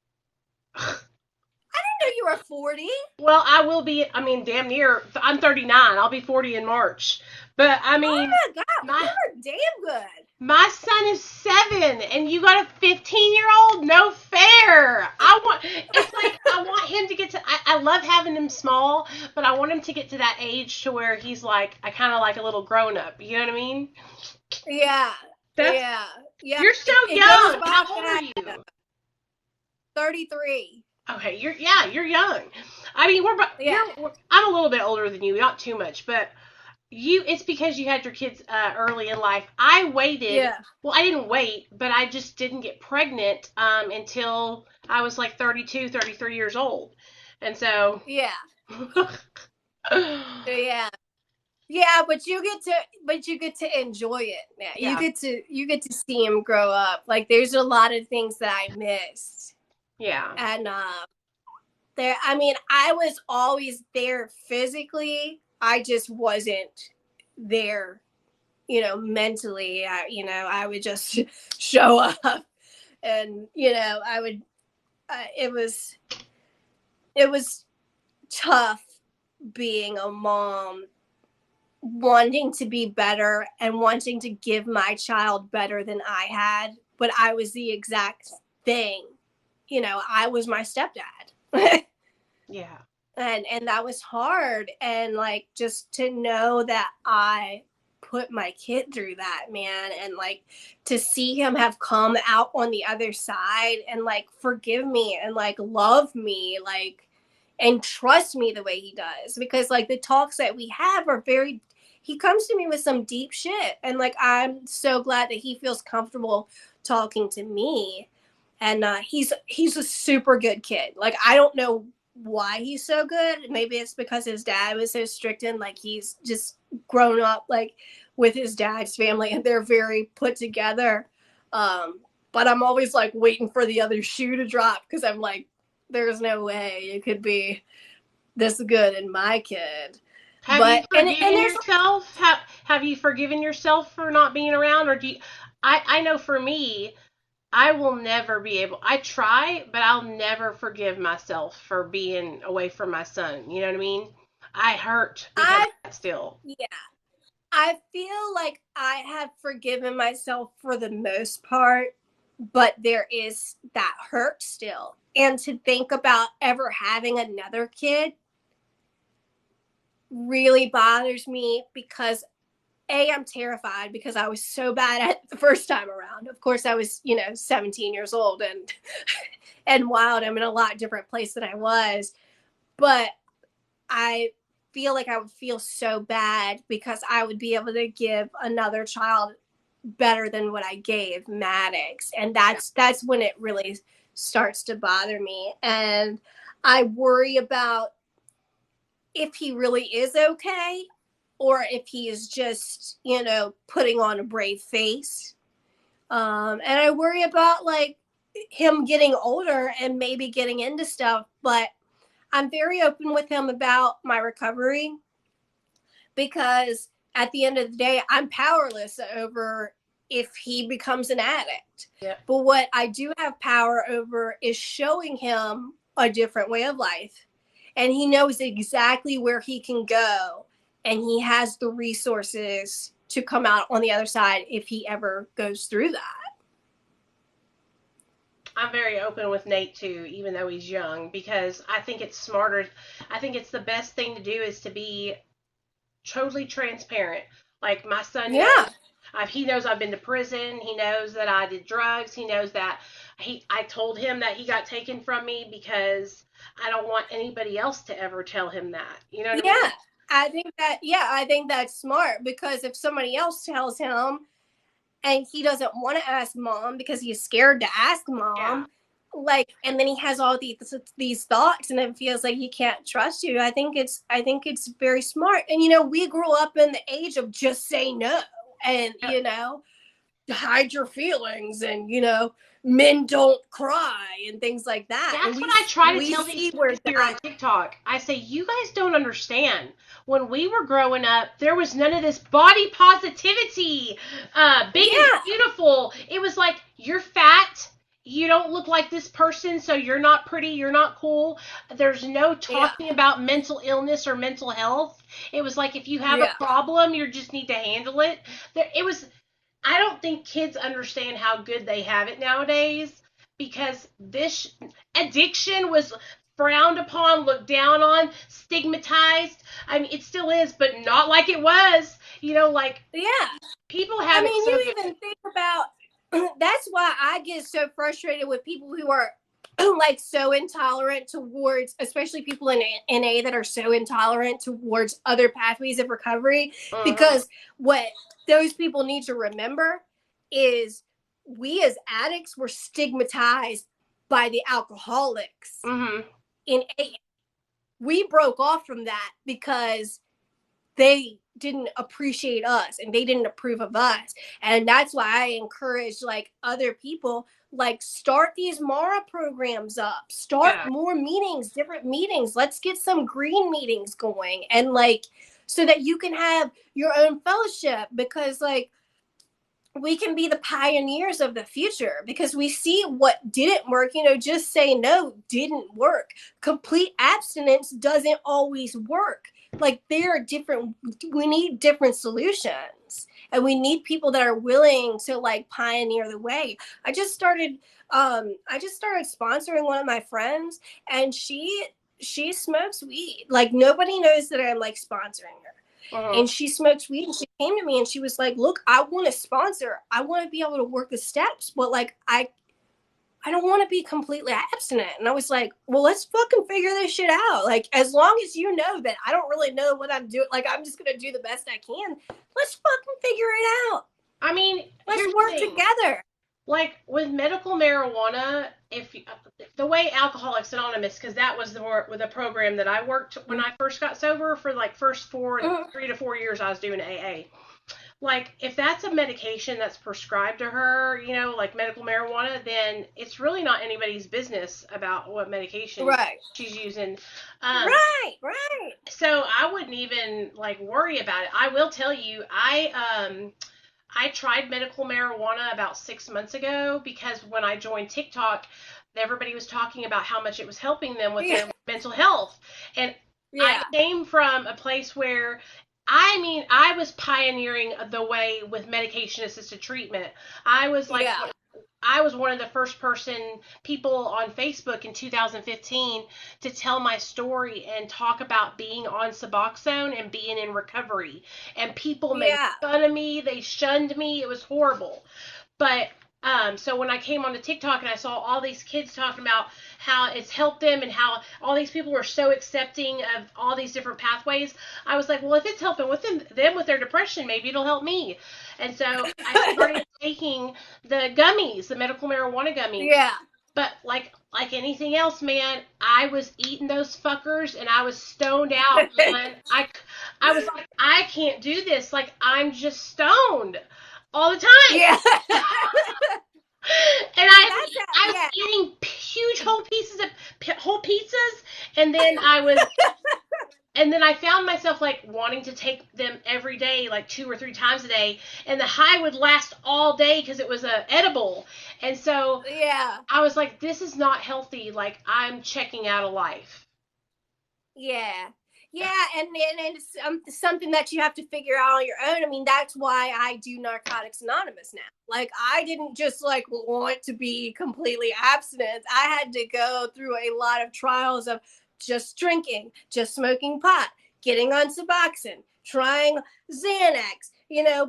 I didn't know you were 40. Well, I will be, damn near. I'm 39. I'll be 40 in March. But, oh my God, you're damn good. My son is 7, and you got a 15-year-old? No fair. I want him to get to, I love having him small, but I want him to get to that age to where he's like, I kind of like a little grown-up. You know what I mean? Yeah. Yeah. You're so young. How old are you? 33. Okay, you're young. I'm a little bit older than you, not too much, but it's because you had your kids early in life. I waited. Yeah. Well, I didn't wait, but I just didn't get pregnant until I was like 32, 33 years old. And so. Yeah. Yeah, but you get to enjoy it, man. Yeah. You get to see him grow up. Like, there's a lot of things that I missed. Yeah. And I was always there physically. I just wasn't there, mentally. I would just show up, and I would. It was tough being a mom, wanting to be better and wanting to give my child better than I had, but I was the exact thing. I was my stepdad. Yeah. And that was hard. And like, just to know that I put my kid through that, man, and like to see him have come out on the other side and like forgive me and like love me, like, and trust me the way he does, because like the talks that we have are he comes to me with some deep shit, and like, I'm so glad that he feels comfortable talking to me. And he's a super good kid. Like, I don't know why he's so good. Maybe it's because his dad was so strict and like he's just grown up like with his dad's family and they're very put together. But I'm always like waiting for the other shoe to drop because I'm like, there's no way it could be this good in my kid. Have you forgiven yourself? Have you forgiven yourself for not being around, or do you? I know for me, I will never be able. I try, but I'll never forgive myself for being away from my son. You know what I mean? I hurt because of that still. Yeah. I feel like I have forgiven myself for the most part, but there is that hurt still. And to think about ever having another kid really bothers me because I'm terrified because I was so bad at it the first time around. Of course, I was, 17 years old and wild. I'm in a lot different place than I was, but I feel like I would feel so bad because I would be able to give another child better than what I gave Maddox. And that's when it really starts to bother me. And I worry about if he really is okay or if he is just, putting on a brave face. And I worry about like him getting older and maybe getting into stuff, but I'm very open with him about my recovery because at the end of the day, I'm powerless over if he becomes an addict. Yeah. But what I do have power over is showing him a different way of life. And he knows exactly where he can go. And he has the resources to come out on the other side if he ever goes through that. I'm very open with Nate too, even though he's young, because I think it's smarter. I think it's the best thing to do is to be totally transparent. Like my son knows, he knows I've been to prison. He knows that I did drugs. He knows that I told him that he got taken from me because I don't want anybody else to ever tell him that. You know what I mean? I think that's smart because if somebody else tells him and he doesn't want to ask mom because he's scared to ask mom, and then he has all these thoughts and it feels like he can't trust you. I think it's very smart. And we grew up in the age of just say no and hide your feelings and men don't cry and things like that. That's what I try to tell these kids here on TikTok. I say, you guys don't understand. When we were growing up, there was none of this body positivity, big and beautiful. It was like, you're fat, you don't look like this person, so you're not pretty, you're not cool. There's no talking about mental illness or mental health. It was like, if you have a problem, you just need to handle it. I don't think kids understand how good they have it nowadays because this addiction was frowned upon, looked down on, stigmatized. I mean, it still is, but not like it was. People have you even think about, that's why I get so frustrated with people who are like so intolerant towards, especially people in NA that are so intolerant towards other pathways of recovery, because what those people need to remember is we as addicts were stigmatized by the alcoholics in AA. We broke off from that because they didn't appreciate us and they didn't approve of us. And that's why I encourage like other people, like start these Mara programs up, start more meetings, different meetings. Let's get some green meetings going and like, so that you can have your own fellowship because like we can be the pioneers of the future because we see what didn't work. Just say no didn't work. Complete abstinence doesn't always work. Like there are different, we need different solutions and we need people that are willing to like pioneer the way. I just started sponsoring one of my friends and she smokes weed. Like nobody knows that I'm like sponsoring her. And she smokes weed and she came to me and she was like, look, I want to sponsor. I want to be able to work the steps, but like I don't want to be completely abstinent. And I was like, well, let's fucking figure this shit out. Like, as long as you know that I don't really know what I'm doing, like, I'm just going to do the best I can. Let's fucking figure it out. I mean, let's work together. Like with medical marijuana, if you, the way Alcoholics Anonymous, because that was the program that I worked when I first got sober for like first Mhm. 3 to 4 years I was doing AA. Like if that's a medication that's prescribed to her, like medical marijuana, then it's really not anybody's business about what medication Right. she's using. Um, Right. Right. so I wouldn't even like worry about it. I will tell you, I tried medical marijuana about 6 months ago because when I joined TikTok, everybody was talking about how much it was helping them with Yeah. their mental health. And I Yeah. came from a place where, I mean, I was pioneering the way with medication assisted treatment. I was like, Yeah. I was one of the first people on Facebook in 2015 to tell my story and talk about being on Suboxone and being in recovery. And people made Yeah. fun of me, they shunned me. It was horrible. But so when I came onto TikTok and I saw all these kids talking about how it's helped them and how all these people were so accepting of all these different pathways, I was like, well, if it's helping with them with their depression, maybe it'll help me. And so I started taking the gummies, the medical marijuana gummies. Yeah. But like anything else, man, I was eating those fuckers and I was stoned out, man. I was like, I can't do this. Like I'm just stoned all the time. Yeah. And Well, I was yeah. eating huge whole pizzas, and then I found myself like wanting to take them every day, like 2 or 3 times a day, and the high would last all day because it was a edible. And so Yeah. I was like, this is not healthy. Like I'm checking out of life. Yeah. Yeah, and it's something that you have to figure out on your own. I mean, that's why I do Narcotics Anonymous now. Like, I didn't just like want to be completely abstinent. I had to go through a lot of trials of just drinking, just smoking pot, getting on Suboxone, trying Xanax,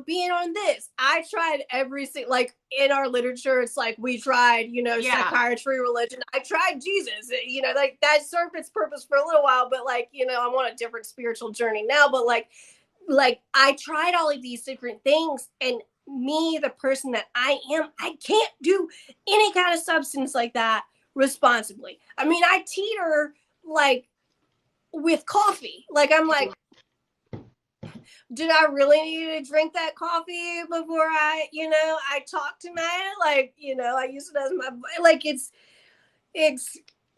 being on this. I tried every single, like in our literature, it's like we tried, Yeah. psychiatry, religion. I tried Jesus, like that served its purpose for a little while, but like, I'm on a different spiritual journey now. But like I tried all of these different things, and me, the person that I am, I can't do any kind of substance like that responsibly. I mean, I teeter like with coffee. Like I'm like, did I really need to drink that coffee before I talk tonight? Like, I use it as my, like, it's,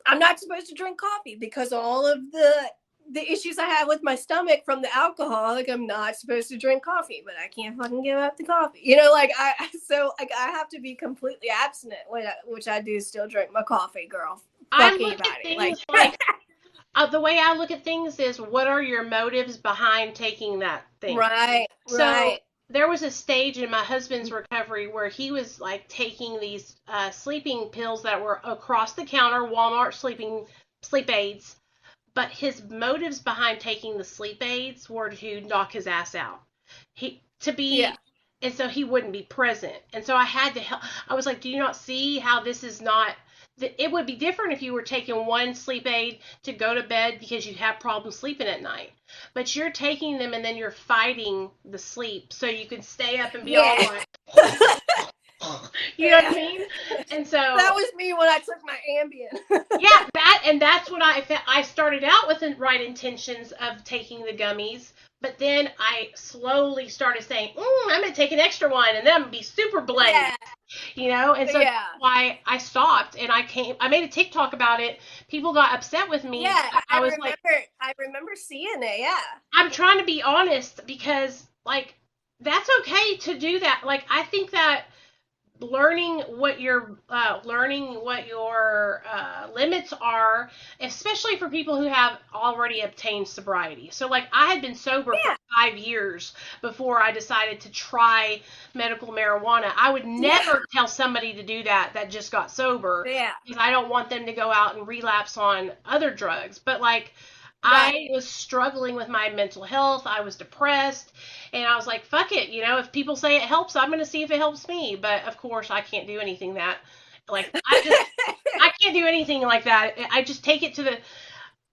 I'm not supposed to drink coffee because all of the issues I have with my stomach from the alcohol. Like, I'm not supposed to drink coffee, but I can't fucking give up the coffee. So I have to be completely abstinent, which I do still drink my coffee, girl. I Fuck look at anybody. things like the way I look at things is what are your motives behind taking that thing? Right, So right. there was a stage in my husband's recovery where he was like taking these sleeping pills that were across the counter Walmart sleep aids, but his motives behind taking the sleep aids were to knock his ass out. He to Yeah. be and so he wouldn't be present. And so I had to help. I was like, do you not see how this is not it would be different if you were taking one sleep aid to go to bed because you have problems sleeping at night. But you're taking them and then you're fighting the sleep so you can stay up and be all Yeah. like, you know what I mean? And so that was me when I took my Ambien. yeah, that's what I started out with the right intentions of taking the gummies, but then I slowly started saying, I'm gonna take an extra one, and then I'm gonna be super blessed, and so that's Yeah. why I stopped and I made a TikTok about it. People got upset with me. Yeah, I was like, I remember seeing it. Yeah. I'm trying to be honest because like that's okay to do that. Like I think that learning what your limits are, especially for people who have already obtained sobriety. So like I had been sober for Yeah. 5 years before I decided to try medical marijuana. I would never tell somebody to do that just got sober, Yeah. because I don't want them to go out and relapse on other drugs. But like Right. I was struggling with my mental health. I was depressed. And I was like, fuck it. If people say it helps, I'm going to see if it helps me. But of course, I can't do anything that. Like, I can't do anything like that. I just take it to the.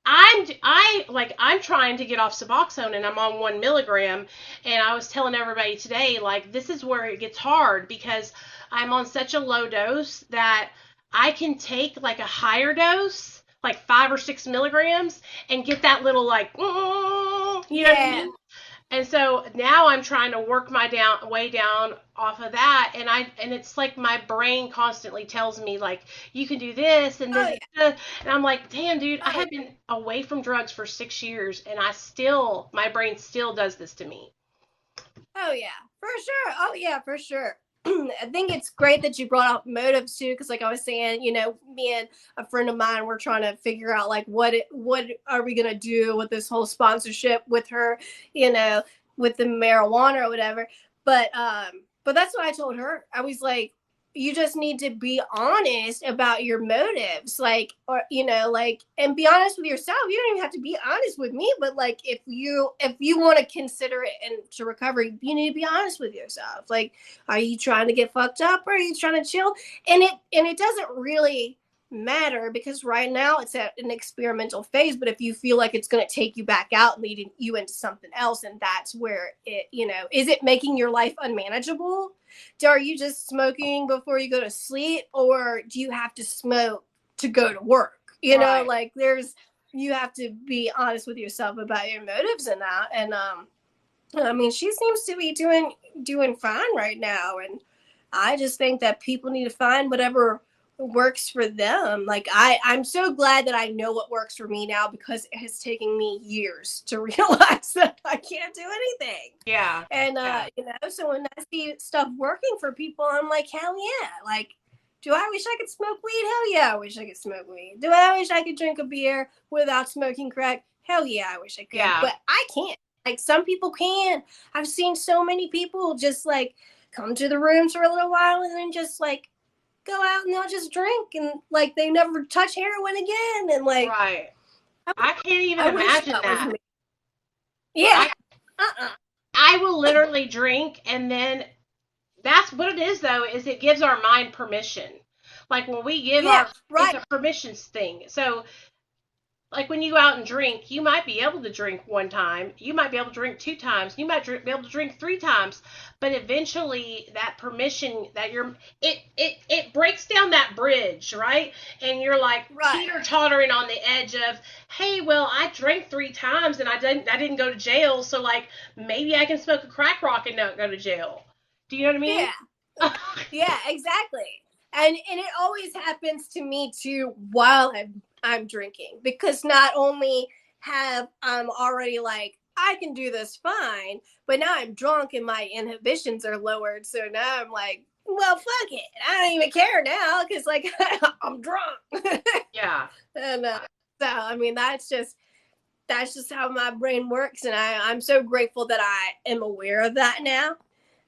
I'm I'm trying to get off Suboxone and I'm on 1 milligram, and I was telling everybody today, like, this is where it gets hard because I'm on such a low dose that I can take like a higher dose, like 5 or 6 milligrams, and get that little like, you know what I mean? And so now I'm trying to work my way down off of that, and it's like my brain constantly tells me like, you can do this and this, and I'm like, damn, dude, I have been away from drugs for 6 years, and my brain still does this to me. Oh yeah, for sure. Oh yeah, for sure. I think it's great that you brought up motives too, because like I was saying, me and a friend of mine were trying to figure out like what are we gonna do with this whole sponsorship with her, with the marijuana or whatever. But that's what I told her. I was like, you just need to be honest about your motives, like, or and be honest with yourself. You don't even have to be honest with me, but like if you want to consider it into recovery, you need to be honest with yourself. Like, are you trying to get fucked up or are you trying to chill? And it doesn't really matter because right now it's at an experimental phase, but if you feel like it's going to take you back out, leading you into something else, and that's where it, is it making your life unmanageable? Are you just smoking before you go to sleep, or do you have to smoke to go to work? Right. Like you have to be honest with yourself about your motives in that. And I mean, she seems to be doing fine right now, and I just think that people need to find whatever works for them. Like I'm so glad that I know what works for me now, because it has taken me years to realize that I can't do anything. Yeah. And so when I see stuff working for people, I'm like, hell yeah. Like, do I wish I could smoke weed? Hell yeah, I wish I could smoke weed. Do I wish I could drink a beer without smoking crack? Hell yeah, I wish I could. Yeah. But I can't. Like, some people can. I've seen so many people just like come to the rooms for a little while and then just like go out and they'll just drink, and like they never touch heroin again. And like, right. I can't even imagine that. Yeah. I will literally drink, and then that's what it is, though, is it gives our mind permission. Like when we give it's a permission thing. So like when you go out and drink, you might be able to drink one time, you might be able to drink 2 times, you might be able to drink 3 times, but eventually that permission that it breaks down that bridge, right? And you're like teeter-tottering on the edge of, hey, well, I drank 3 times and I didn't go to jail, so like maybe I can smoke a crack rock and not go to jail. Do you know what I mean? Yeah. Yeah, exactly. And it always happens to me too while I'm drinking, because not only have I'm already like, I can do this fine, but now I'm drunk and my inhibitions are lowered. So now I'm like, well, fuck it. I don't even care now because like I'm drunk. Yeah. And so I mean that's just how my brain works, and I'm so grateful that I am aware of that now.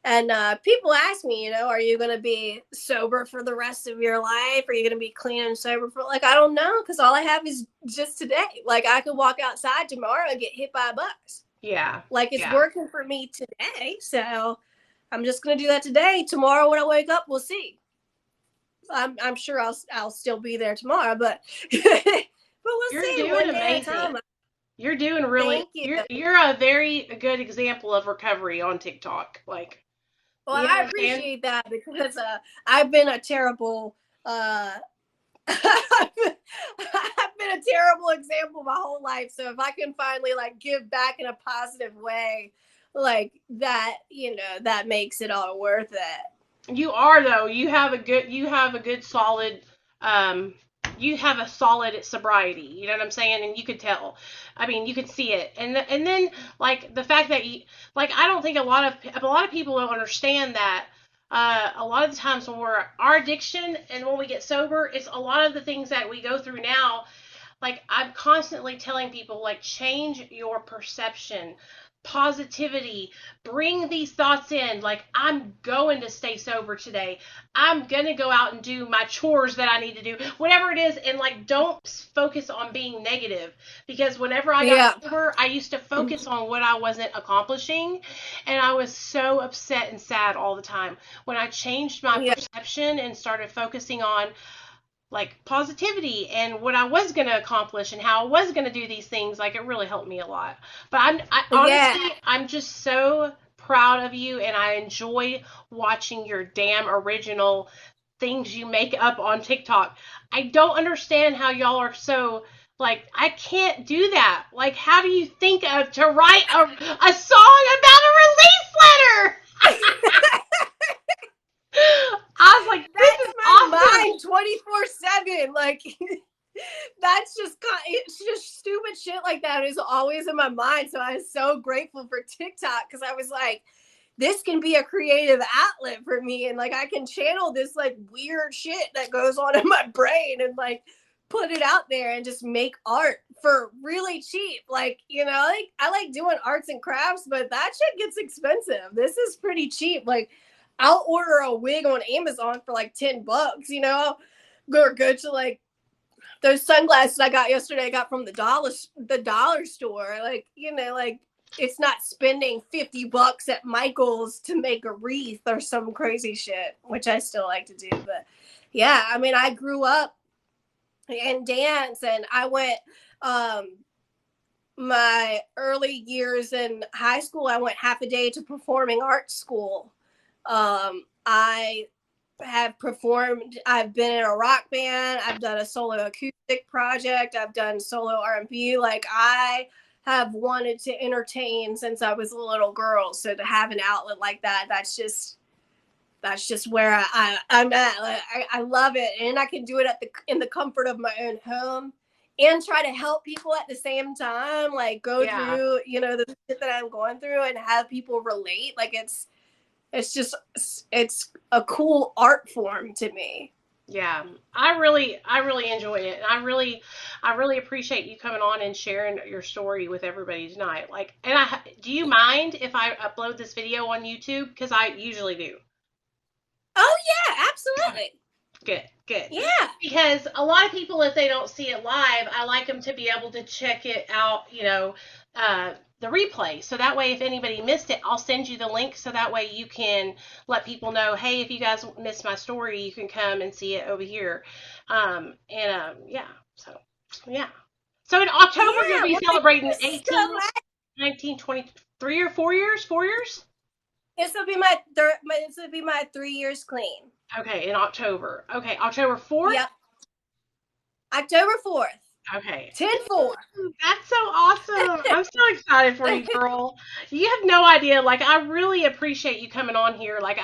And people ask me, are you going to be sober for the rest of your life? Are you going to be clean and sober for, like, I don't know, because all I have is just today. Like, I could walk outside tomorrow and get hit by a bus. Yeah. Like, it's working for me today. So I'm just going to do that today. Tomorrow when I wake up, we'll see. I'm sure I'll still be there tomorrow, but we'll You're see. Doing One amazing. day at a time. You're doing really. You're a very good example of recovery on TikTok. Like, well, I appreciate that, because I've been a terrible I've been a terrible example my whole life. So if I can finally like give back in a positive way, like that, that makes it all worth it. You are, though. You have a good solid you have a solid sobriety, you know what I'm saying? And you could tell. I mean, you could see it. And then like the fact that I don't think a lot of people don't understand that a lot of the times when our addiction and when we get sober, it's a lot of the things that we go through now. Like, I'm constantly telling people, like, change your perception, positivity, bring these thoughts in. Like, I'm going to stay sober today. I'm going to go out and do my chores that I need to do, whatever it is. And like, don't focus on being negative, because whenever I got sober, I used to focus on what I wasn't accomplishing. And I was so upset and sad all the time. When I changed my perception and started focusing on, like positivity and what I was going to accomplish and how I was going to do these things. Like, it really helped me a lot. But Yeah. honestly, I'm just so proud of you, and I enjoy watching your damn original things you make up on TikTok. I don't understand how y'all are so, like, I can't do that. Like, how do you think of to write a song about a release letter? I was like, this That's is my awesome. mind 24/7. Like, that's just it's just stupid shit like that is always in my mind. So I was so grateful for TikTok because I was like, this can be a creative outlet for me, and like I can channel this like weird shit that goes on in my brain and like put it out there and just make art for really cheap. Like, like I like doing arts and crafts, but that shit gets expensive. This is pretty cheap. Like, I'll order a wig on Amazon for like $10, go to like those sunglasses I got yesterday. I got from the dollar store. Like, like it's not spending $50 at Michael's to make a wreath or some crazy shit, which I still like to do. But yeah, I mean, I grew up in dance, and I went my early years in high school. I went half a day to performing arts school. I have performed. I've been in a rock band. I've done a solo acoustic project. I've done solo R&B. Like, I have wanted to entertain since I was a little girl. So to have an outlet like that, that's just where I'm at. Like, I love it, and I can do it in the comfort of my own home, and try to help people at the same time. Like, go Yeah. through the shit that I'm going through and have people relate. Like, it's a cool art form to me. Yeah, I really enjoy it. And I really appreciate you coming on and sharing your story with everybody tonight. Like, and do you mind if I upload this video on YouTube? Because I usually do. Oh yeah, absolutely. Good, good. Yeah. Because a lot of people, if they don't see it live, I like them to be able to check it out, the replay. So that way, if anybody missed it, I'll send you the link so that way you can let people know, hey, if you guys missed my story, you can come and see it over here. Yeah. So, yeah. So in October, you'll Yeah. be Well, thank celebrating you 18, so much. 19, 23 or 4 years? 4 years? This will be my third. This will be my 3 years clean. Okay, in October. Okay, October 4th? Yep. October 4th. Okay. 10/4. That's so awesome. I'm so excited for you, girl. You have no idea. Like, I really appreciate you coming on here. Like,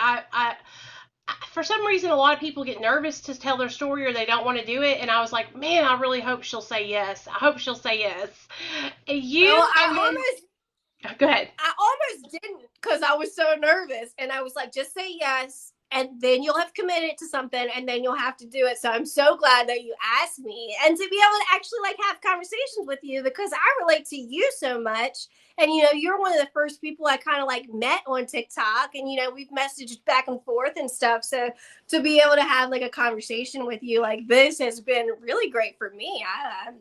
for some reason, a lot of people get nervous to tell their story or they don't want to do it. And I was like, man, I really hope she'll say yes. I hope she'll say yes. Well, Go ahead. I almost didn't because I was so nervous, and I was like, just say yes, and then you'll have committed to something, and then you'll have to do it. So I'm so glad that you asked me, and to be able to actually like have conversations with you, because I relate to you so much. And you're one of the first people I kind of like met on TikTok, and we've messaged back and forth and stuff. So to be able to have like a conversation with you like this has been really great for me. I'm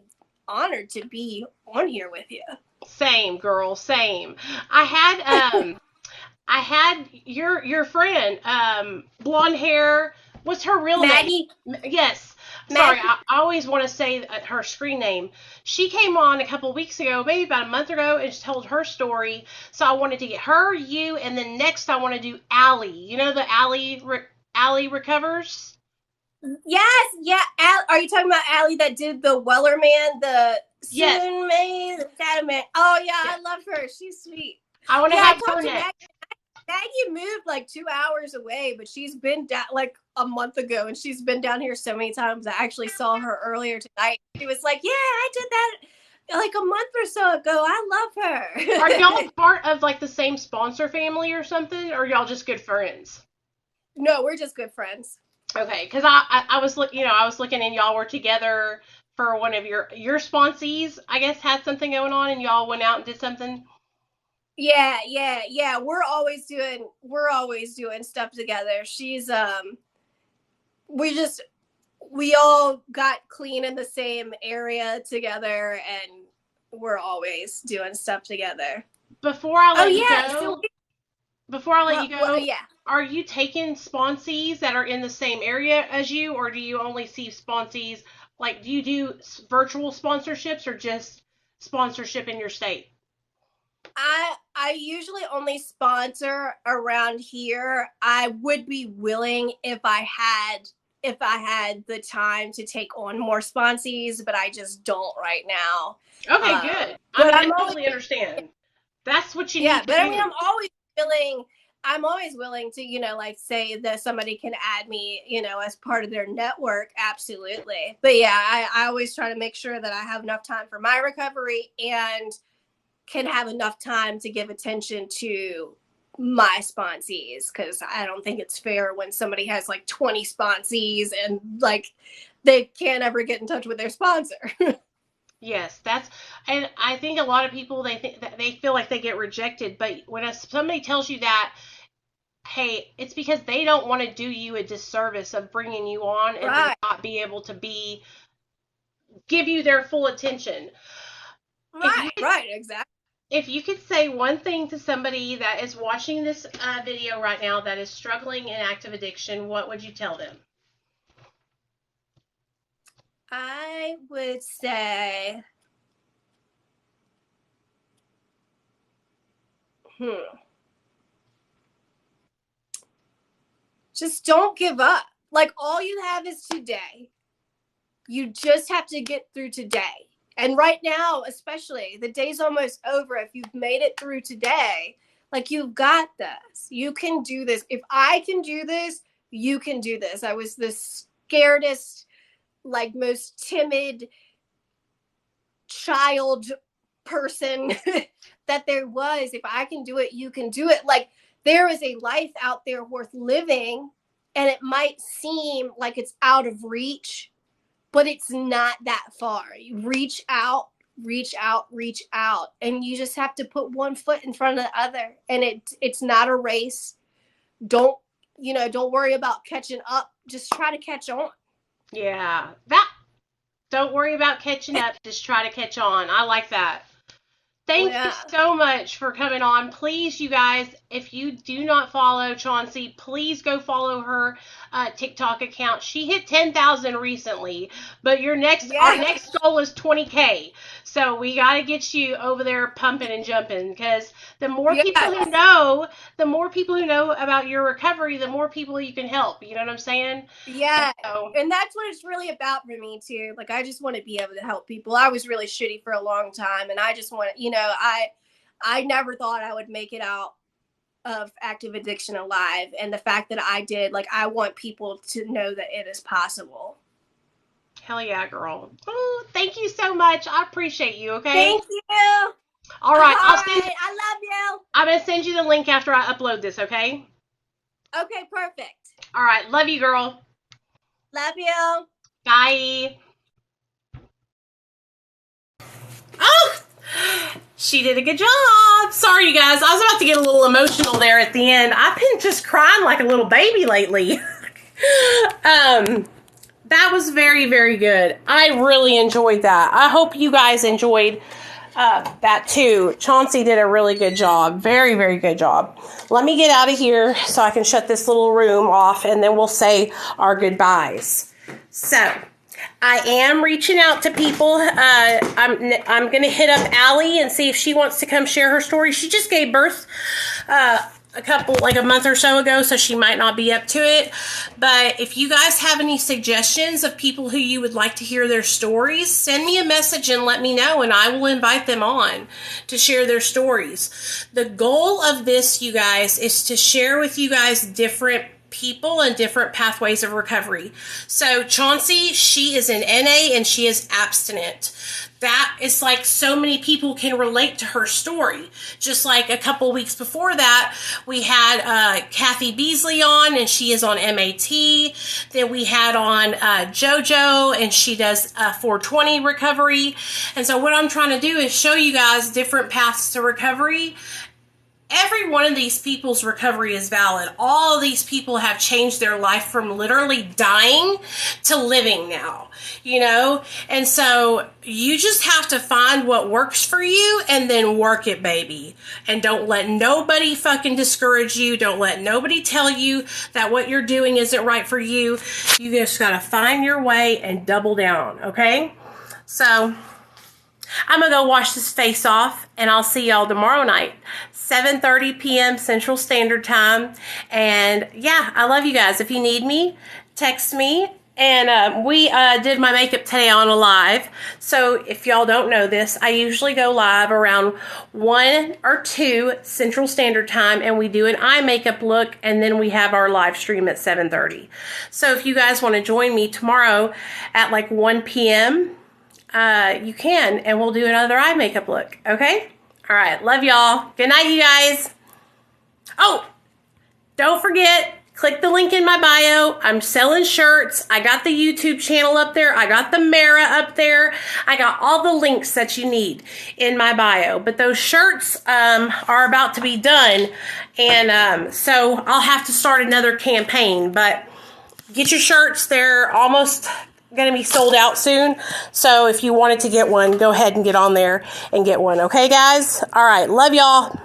honored to be on here with you. Same, girl. Same. I had your friend, blonde hair. What's her real Maggie. name? Yes. Sorry, Maggie. I always want to say her screen name. She came on a couple weeks ago, maybe about a month ago, and she told her story. So I wanted to get her, you, and then next I want to do Allie. You know the Allie Recovers? Yes, yeah. Are you talking about Allie that did the Weller Man, the Yes. Soon Man, the Shadow Man? Oh yeah, Yes. I love her. She's sweet. I want to Yeah, I have her talked to next. Maggie moved like 2 hours away, but she's been down like a month ago, and she's been down here so many times. I actually saw her earlier tonight. She was like, "Yeah, I did that like a month or so ago. I love her." Are y'all part of like the same sponsor family or something, or are y'all just good friends? No, we're just good friends. Okay, because I was I was looking and y'all were together for one of your sponsees. I guess had something going on and y'all went out and did something. Yeah. We're always doing stuff together. She's we all got clean in the same area together, and we're always doing stuff together. Before I Oh let you yeah, go, so before I let you go, yeah. Are you taking sponsees that are in the same area as you, or do you only see sponsees? Like, do you do virtual sponsorships or just sponsorship in your state? I usually only sponsor around here. I would be willing if I had the time to take on more sponsees, but I just don't right now. Okay, good. I But mean, I'm I always totally understand. That's what you yeah, need to but I mean do. I'm always willing to, like say that somebody can add me, as part of their network. Absolutely. But yeah, I always try to make sure that I have enough time for my recovery and can have enough time to give attention to my sponsees, because I don't think it's fair when somebody has like 20 sponsees and like they can't ever get in touch with their sponsor. Yes, and I think a lot of people they think that they feel like they get rejected, but when somebody tells you that, hey, it's because they don't want to do you a disservice of bringing you on and then Right. not be able to give you their full attention. If you Right, exactly. if you could say one thing to somebody that is watching this video right now that is struggling in active addiction, what would you tell them? I would say, just don't give up. Like, all you have is today. You just have to get through today. And right now, especially, the day's almost over. If you've made it through today, like, you've got this. You can do this. If I can do this, you can do this. I was the scaredest, like, most timid child person that there was. If I can do it, you can do it. Like, there is a life out there worth living, and it might seem like it's out of reach, but it's not that far. You reach out, reach out, reach out, and you just have to put one foot in front of the other. And it's not a race. Don't don't worry about catching up. Just try to catch on. Yeah, don't worry about catching up. Just try to catch on. I like that. Thank you Yeah. so much for coming on. Please, you guys, if you do not follow Chauncie, please go follow her TikTok account. She hit 10,000 recently, but our next goal is 20K. So we got to get you over there pumping and jumping, because the more people who know about your recovery, the more people you can help. You know what I'm saying? Yeah. So, And that's what it's really about for me too. Like, I just want to be able to help people. I was really shitty for a long time, and I just want, I never thought I would make it out of active addiction alive. And the fact that I did, like, I want people to know that it is possible. hell yeah, girl. Oh, thank you so much. I appreciate you, okay? Thank you. All right. I love you. I'm going to send you the link after I upload this, okay? Okay, perfect. All right. Love you, girl. Love you. Bye. Oh, she did a good job. Sorry, you guys. I was about to get a little emotional there at the end. I've been just crying like a little baby lately. That was very, very good. I really enjoyed that. I hope you guys enjoyed that too. Chauncie did a really good job. Very, very good job. Let me get out of here so I can shut this little room off, and then we'll say our goodbyes. So, I am reaching out to people. I'm going to hit up Allie and see if she wants to come share her story. She just gave birth a month or so ago, so she might not be up to it. But if you guys have any suggestions of people who you would like to hear their stories, send me a message and let me know, and I will invite them on to share their stories. The goal of this, you guys, is to share with you guys different people and different pathways of recovery. So Chauncie, she is an NA and she is abstinent. That is like, so many people can relate to her story. Just like a couple weeks before that, we had Kathy Beasley on, and she is on MAT. Then we had on JoJo, and she does 420 recovery. And so what I'm trying to do is show you guys different paths to recovery every one of these people's recovery is valid. All of these people have changed their life from literally dying to living now, you know? And so you just have to find what works for you and then work it, baby. And don't let nobody fucking discourage you. Don't let nobody tell you that what you're doing isn't right for you. You just gotta find your way and double down, okay? So I'm gonna go wash this face off, and I'll see y'all tomorrow night, 7:30 p.m. Central Standard Time. And yeah, I love you guys. If you need me, text me. And we did my makeup today on a live. So if y'all don't know this, I usually go live around 1 or 2 Central Standard Time, and we do an eye makeup look, and then we have our live stream at 7:30. So if you guys want to join me tomorrow at like 1 p.m., you can, and we'll do another eye makeup look, okay? All right, love y'all. Good night, you guys. Oh, don't forget, click the link in my bio. I'm selling shirts. I got the YouTube channel up there. I got the Mara up there. I got all the links that you need in my bio. But those shirts are about to be done, and so I'll have to start another campaign. But get your shirts. They're almost going to be sold out soon. So if you wanted to get one, go ahead and get on there and get one. Okay, guys? All right. Love y'all.